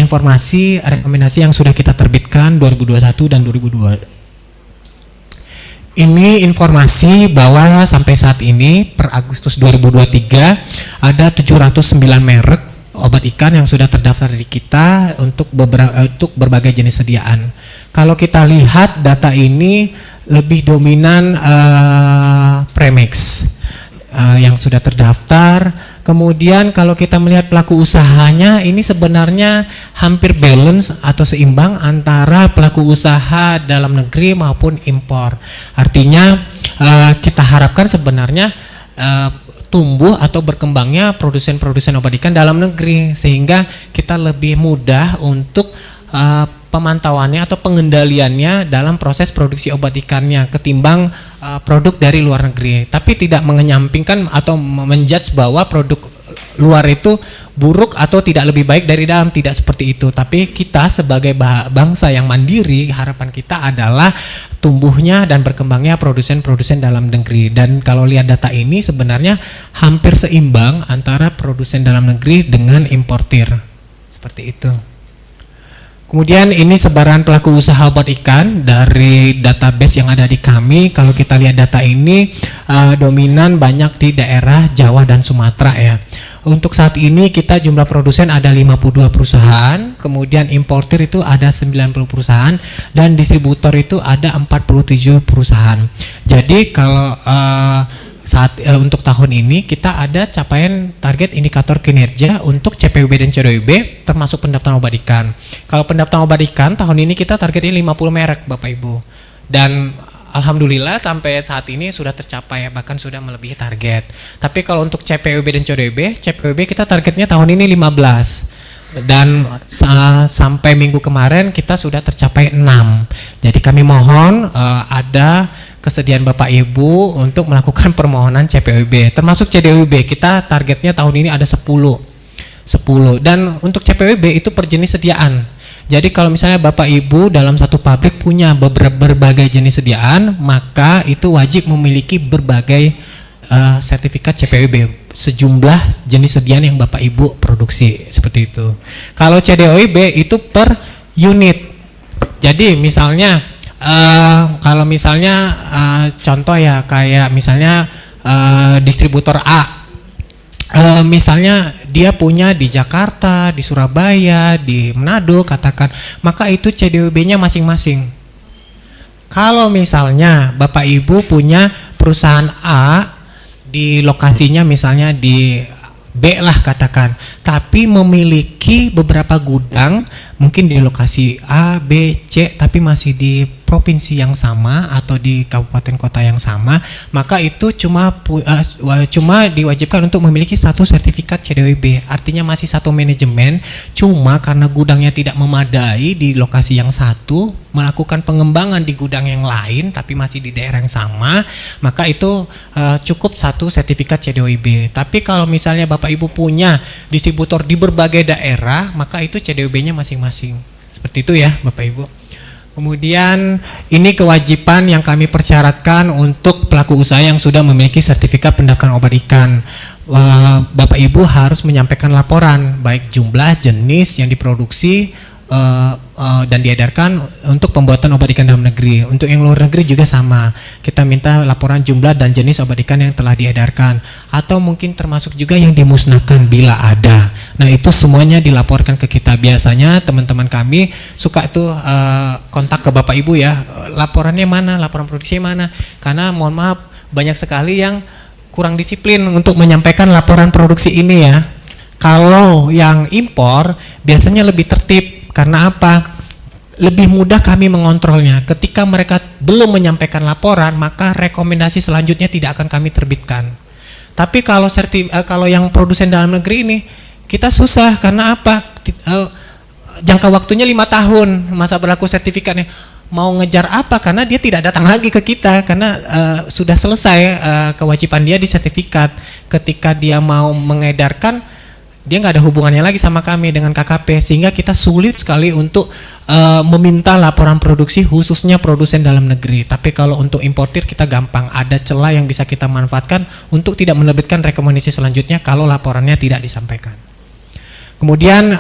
informasi rekomendasi yang sudah kita terbitkan 2021 dan 2022. Ini informasi bahwa sampai saat ini per Agustus 2023 ada 709 merek obat ikan yang sudah terdaftar di kita untuk berbagai jenis sediaan. Kalau kita lihat data ini lebih dominan premix yang sudah terdaftar. Kemudian kalau kita melihat pelaku usahanya, ini sebenarnya hampir balance atau seimbang antara pelaku usaha dalam negeri maupun impor. Artinya kita harapkan sebenarnya tumbuh atau berkembangnya produsen-produsen obat ikan dalam negeri, sehingga kita lebih mudah untuk pemantauannya atau pengendaliannya dalam proses produksi obat ikannya ketimbang produk dari luar negeri. Tapi tidak menyampingkan atau menjudge bahwa produk luar itu buruk atau tidak lebih baik dari dalam, tidak seperti itu. Tapi kita sebagai bangsa yang mandiri, harapan kita adalah tumbuhnya dan berkembangnya produsen-produsen dalam negeri. Dan kalau lihat data ini sebenarnya hampir seimbang antara produsen dalam negeri dengan importir. Seperti itu. Kemudian ini sebaran pelaku usaha obat ikan dari database yang ada di kami. Kalau kita lihat data ini dominan banyak di daerah Jawa dan Sumatera ya. Untuk saat ini kita jumlah produsen ada 52 perusahaan, kemudian importir itu ada 90 perusahaan dan distributor itu ada 47 perusahaan. Jadi kalau untuk tahun ini kita ada capaian target indikator kinerja untuk CPWB dan CDWB termasuk pendaftaran obat ikan. Kalau pendaftaran obat ikan tahun ini kita targetnya 50 merek Bapak Ibu. Dan alhamdulillah sampai saat ini sudah tercapai, bahkan sudah melebihi target. Tapi kalau untuk CPWB dan CPWB kita targetnya tahun ini 15. Dan sampai minggu kemarin kita sudah tercapai 6. Jadi kami mohon ada kesediaan Bapak Ibu untuk melakukan permohonan CPWB. Termasuk CDWB kita targetnya tahun ini ada 10. Dan untuk CPWB itu per jenis sediaan. Jadi kalau misalnya Bapak Ibu dalam satu pabrik punya berbagai jenis sediaan, maka itu wajib memiliki berbagai sertifikat CPWB sejumlah jenis sediaan yang Bapak Ibu produksi, seperti itu. Kalau CDWB itu per unit. Jadi misalnya kalau misalnya contoh ya kayak misalnya distributor A, misalnya dia punya di Jakarta, di Surabaya, di Manado katakan, maka itu CDWB-nya masing-masing. Kalau misalnya Bapak Ibu punya perusahaan A di lokasinya misalnya di B lah katakan, tapi memiliki beberapa gudang mungkin di lokasi A, B, C, tapi masih di provinsi yang sama atau di kabupaten kota yang sama, maka itu cuma diwajibkan untuk memiliki satu sertifikat CDWB. Artinya masih satu manajemen, cuma karena gudangnya tidak memadai di lokasi yang satu, melakukan pengembangan di gudang yang lain tapi masih di daerah yang sama, maka itu cukup satu sertifikat CDWB. Tapi kalau misalnya Bapak Ibu punya distributor di berbagai daerah, maka itu CDWB-nya masing-masing. Seperti itu ya Bapak Ibu. Kemudian ini kewajiban yang kami persyaratkan untuk pelaku usaha yang sudah memiliki sertifikat pendaftaran obat ikan. Bapak Ibu harus menyampaikan laporan baik jumlah, jenis yang diproduksi dan diedarkan untuk pembuatan obat ikan dalam negeri. Untuk yang luar negeri juga sama, kita minta laporan jumlah dan jenis obat ikan yang telah diedarkan, atau mungkin termasuk juga yang dimusnahkan bila ada. Nah itu semuanya dilaporkan ke kita. Biasanya teman-teman kami suka itu kontak ke Bapak Ibu ya, laporannya mana, laporan produksinya mana, karena mohon maaf banyak sekali yang kurang disiplin untuk menyampaikan laporan produksi ini ya. Kalau yang impor biasanya lebih tertib. Karena apa? Lebih mudah kami mengontrolnya. Ketika mereka belum menyampaikan laporan, maka rekomendasi selanjutnya tidak akan kami terbitkan. Tapi kalau yang produsen dalam negeri ini, kita susah. Karena apa? Jangka waktunya 5 tahun masa berlaku sertifikatnya. Mau ngejar apa? Karena dia tidak datang lagi ke kita. Karena sudah selesai kewajiban dia di sertifikat. Ketika dia mau mengedarkan, dia nggak ada hubungannya lagi sama kami dengan KKP, sehingga kita sulit sekali untuk meminta laporan produksi khususnya produsen dalam negeri. Tapi kalau untuk importir kita gampang, ada celah yang bisa kita manfaatkan untuk tidak menerbitkan rekomendasi selanjutnya kalau laporannya tidak disampaikan. Kemudian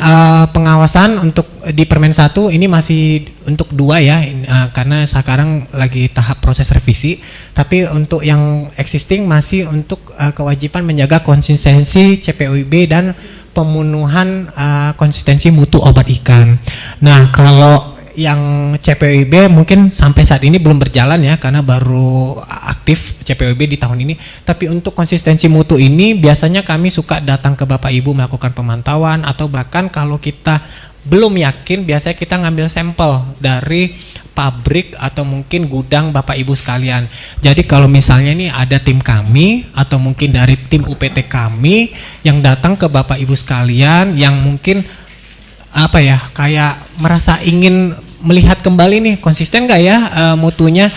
pengawasan untuk di Permen 1 ini masih untuk 2 ya, karena sekarang lagi tahap proses revisi. Tapi untuk yang existing masih untuk kewajiban menjaga konsistensi CPWB dan pemenuhan konsistensi mutu obat ikan. Nah, kalau yang CPOIB mungkin sampai saat ini belum berjalan ya, karena baru aktif CPOIB di tahun ini. Tapi untuk konsistensi mutu ini biasanya kami suka datang ke Bapak Ibu melakukan pemantauan, atau bahkan kalau kita belum yakin biasanya kita ngambil sampel dari pabrik atau mungkin gudang Bapak Ibu sekalian. Jadi kalau misalnya ini ada tim kami atau mungkin dari tim UPT kami yang datang ke Bapak Ibu sekalian yang mungkin apa ya, kayak merasa ingin melihat kembali nih konsisten nggak ya mutunya,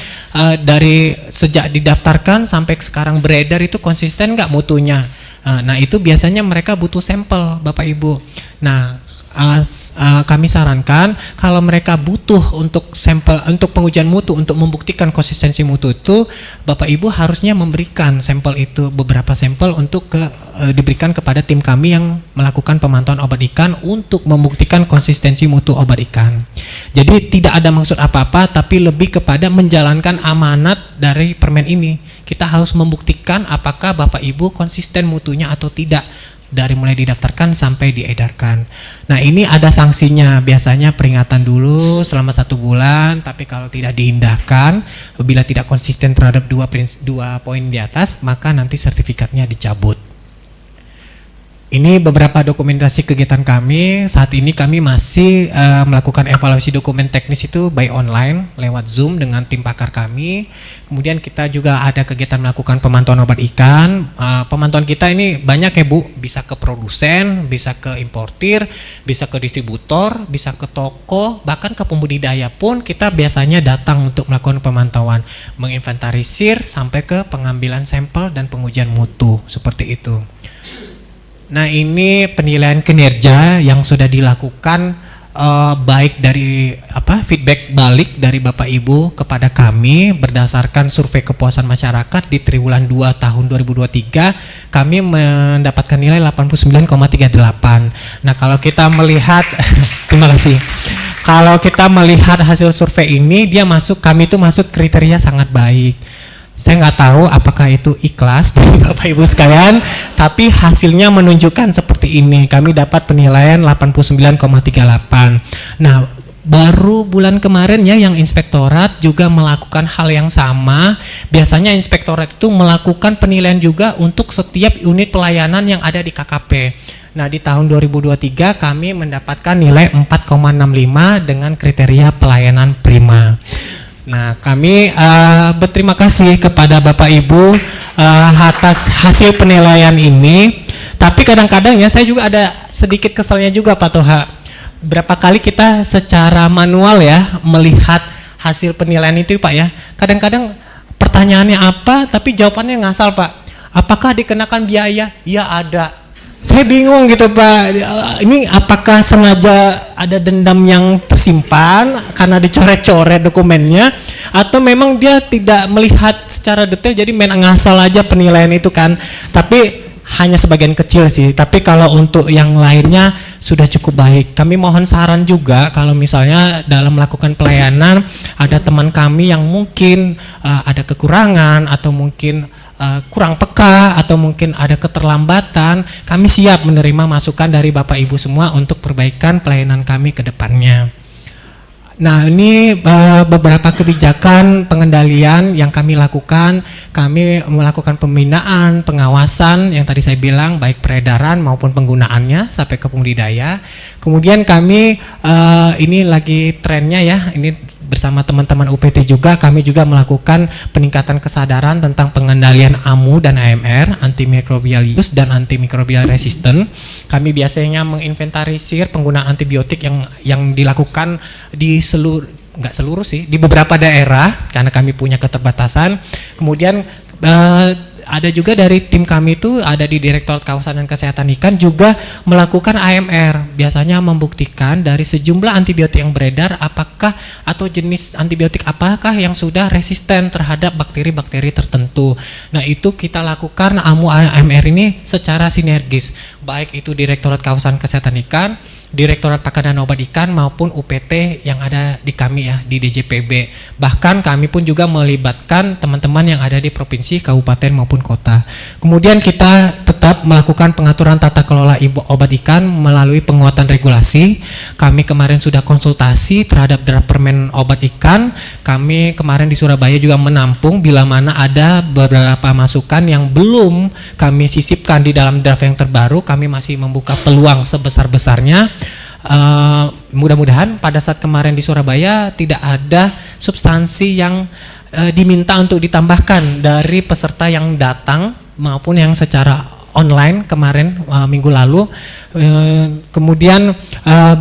dari sejak didaftarkan sampai sekarang beredar itu konsisten nggak mutunya. Nah itu biasanya mereka butuh sampel Bapak Ibu. Nah kami sarankan kalau mereka butuh untuk sampel untuk pengujian mutu untuk membuktikan konsistensi mutu itu, Bapak Ibu harusnya memberikan sampel itu, beberapa sampel untuk diberikan kepada tim kami yang melakukan pemantauan obat ikan untuk membuktikan konsistensi mutu obat ikan. Jadi tidak ada maksud apa-apa, tapi lebih kepada menjalankan amanat dari permen ini. Kita harus membuktikan apakah Bapak Ibu konsisten mutunya atau tidak, dari mulai didaftarkan sampai diedarkan. Nah ini ada sanksinya, biasanya peringatan dulu selama 1 bulan, tapi kalau tidak diindahkan, bila tidak konsisten terhadap dua poin di atas, maka nanti sertifikatnya dicabut. Ini beberapa dokumentasi kegiatan kami. Saat ini kami masih melakukan evaluasi dokumen teknis itu by online lewat Zoom dengan tim pakar kami. Kemudian kita juga ada kegiatan melakukan pemantauan obat ikan. Pemantauan kita ini banyak ya Bu, bisa ke produsen, bisa ke importir, bisa ke distributor, bisa ke toko, bahkan ke pembudidaya pun kita biasanya datang untuk melakukan pemantauan, menginventarisir sampai ke pengambilan sampel dan pengujian mutu, seperti itu. Nah ini penilaian kinerja yang sudah dilakukan baik dari feedback balik dari Bapak Ibu kepada kami berdasarkan survei kepuasan masyarakat di triwulan 2 tahun 2023, kami mendapatkan nilai 89,38. Nah kalau kita melihat terima kasih. Kalau kita melihat hasil survei ini, kami itu masuk kriteria sangat baik. Saya nggak tahu apakah itu ikhlas dari Bapak Ibu sekalian, tapi hasilnya menunjukkan seperti ini. Kami dapat penilaian 89,38. Nah, baru bulan kemarin ya yang inspektorat juga melakukan hal yang sama. Biasanya inspektorat itu melakukan penilaian juga untuk setiap unit pelayanan yang ada di KKP. Nah, di tahun 2023 kami mendapatkan nilai 4,65 dengan kriteria pelayanan prima. Nah, kami berterima kasih kepada Bapak Ibu atas hasil penilaian ini. Tapi kadang-kadang ya saya juga ada sedikit keselnya juga Pak Toha. Berapa kali kita secara manual ya melihat hasil penilaian itu Pak ya. Kadang-kadang pertanyaannya apa tapi jawabannya ngasal Pak. Apakah dikenakan biaya? Ya ada. Saya bingung gitu Pak, ini apakah sengaja ada dendam yang tersimpan karena dicoret-coret dokumennya, atau memang dia tidak melihat secara detail jadi main ngasal aja penilaian itu kan. Tapi hanya sebagian kecil sih, tapi kalau untuk yang lainnya sudah cukup baik. Kami mohon saran juga kalau misalnya dalam melakukan pelayanan ada teman kami yang mungkin ada kekurangan atau mungkin kurang peka atau mungkin ada keterlambatan, kami siap menerima masukan dari Bapak Ibu semua untuk perbaikan pelayanan kami ke depannya. Nah ini beberapa kebijakan pengendalian yang kami lakukan. Kami melakukan pembinaan, pengawasan yang tadi saya bilang, baik peredaran maupun penggunaannya sampai ke pembudidaya. Kemudian kami ini lagi trennya ya, ini bersama teman-teman UPT juga, kami juga melakukan peningkatan kesadaran tentang pengendalian AMU dan AMR, antimicrobial use dan antimicrobial resistant. Kami biasanya menginventarisir penggunaan antibiotik yang dilakukan di nggak seluruh sih, di beberapa daerah karena kami punya keterbatasan. Kemudian ada juga dari tim kami itu ada di Direktorat Kawasan dan Kesehatan Ikan juga melakukan AMR, biasanya membuktikan dari sejumlah antibiotik yang beredar apakah atau jenis antibiotik apakah yang sudah resisten terhadap bakteri-bakteri tertentu. Nah itu kita lakukan AMU AMR ini secara sinergis, baik itu Direktorat Kawasan Kesehatan Ikan Direktorat Pakan dan Obat Ikan maupun UPT yang ada di kami ya, di DJPB. Bahkan kami pun juga melibatkan teman-teman yang ada di provinsi, kabupaten maupun kota. Kemudian kita tetap melakukan pengaturan tata kelola obat ikan melalui penguatan regulasi. Kami kemarin sudah konsultasi terhadap draft permen obat ikan. Kami kemarin di Surabaya juga menampung bila mana ada beberapa masukan yang belum kami sisipkan di dalam draft yang terbaru. Kami masih membuka peluang sebesar-besarnya. Mudah-mudahan pada saat kemarin di Surabaya tidak ada substansi yang diminta untuk ditambahkan dari peserta yang datang maupun yang secara online kemarin minggu lalu. Kemudian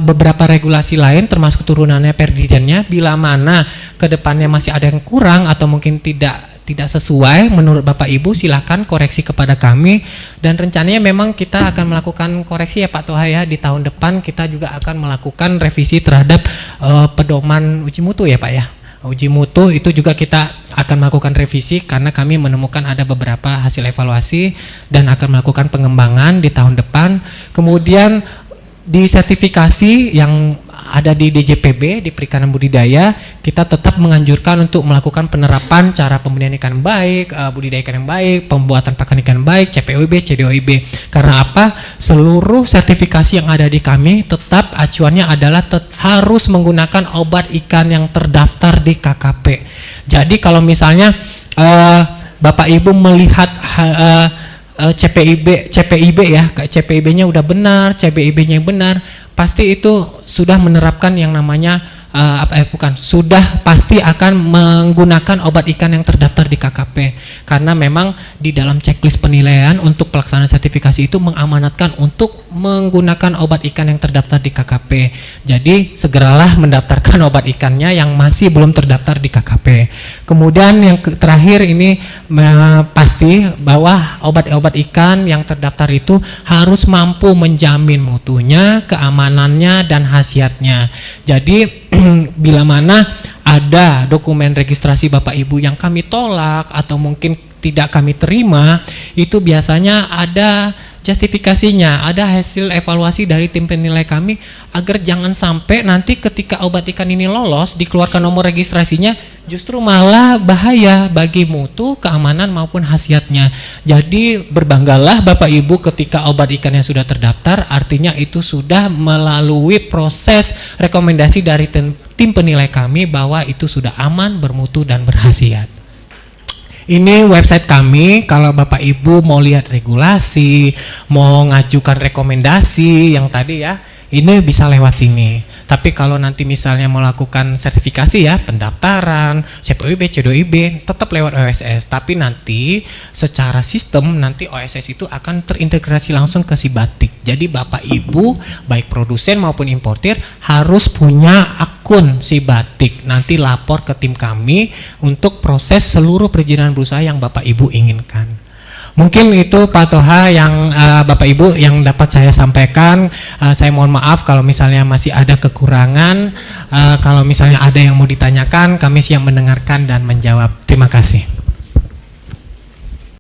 beberapa regulasi lain termasuk turunannya Perdijennya, bila mana kedepannya masih ada yang kurang atau mungkin tidak sesuai menurut Bapak Ibu, silakan koreksi kepada kami, dan rencananya memang kita akan melakukan koreksi ya Pak Toha ya, di tahun depan kita juga akan melakukan revisi terhadap pedoman uji mutu ya Pak ya. Uji mutu itu juga kita akan melakukan revisi karena kami menemukan ada beberapa hasil evaluasi dan akan melakukan pengembangan di tahun depan. Kemudian di sertifikasi yang ada di DJPB di perikanan budidaya, kita tetap menganjurkan untuk melakukan penerapan cara pembudidayaan ikan baik, budidaya ikan yang baik, pembuatan pakan ikan baik, CPOIB, CDOIB. Karena apa? Seluruh sertifikasi yang ada di kami tetap acuannya adalah harus menggunakan obat ikan yang terdaftar di KKP. Jadi kalau misalnya Bapak Ibu melihat CPIB ya, CPIB-nya udah benar, CBIB-nya yang benar, pasti itu sudah menerapkan yang namanya sudah pasti akan menggunakan obat ikan yang terdaftar di KKP, karena memang di dalam checklist penilaian untuk pelaksanaan sertifikasi itu mengamanatkan untuk menggunakan obat ikan yang terdaftar di KKP. Jadi segeralah mendaftarkan obat ikannya yang masih belum terdaftar di KKP. Kemudian yang terakhir ini pasti bahwa obat-obat ikan yang terdaftar itu harus mampu menjamin mutunya, keamanannya, dan khasiatnya. Jadi bila mana ada dokumen registrasi Bapak Ibu yang kami tolak atau mungkin tidak kami terima, itu biasanya ada justifikasinya, ada hasil evaluasi dari tim penilai kami, agar jangan sampai nanti ketika obat ikan ini lolos dikeluarkan nomor registrasinya justru malah bahaya bagi mutu, keamanan maupun khasiatnya. Jadi berbanggalah Bapak Ibu ketika obat ikan yang sudah terdaftar, artinya itu sudah melalui proses rekomendasi dari tim penilai kami bahwa itu sudah aman, bermutu, dan berkhasiat. Ini website kami, kalau Bapak Ibu mau lihat regulasi, mau ngajukan rekomendasi yang tadi ya, ini bisa lewat sini. Tapi kalau nanti misalnya mau lakukan sertifikasi ya, pendaftaran, CPOIB, CDOIB, tetap lewat OSS. Tapi nanti secara sistem nanti OSS itu akan terintegrasi langsung ke si batik. Jadi Bapak Ibu, baik produsen maupun importir harus punya akun si batik. Nanti lapor ke tim kami untuk proses seluruh perizinan berusaha yang Bapak Ibu inginkan. Mungkin itu Pak Toha yang Bapak Ibu yang dapat saya sampaikan. Saya mohon maaf kalau misalnya masih ada kekurangan. Kalau misalnya ada yang mau ditanyakan, kami siap mendengarkan dan menjawab. Terima kasih.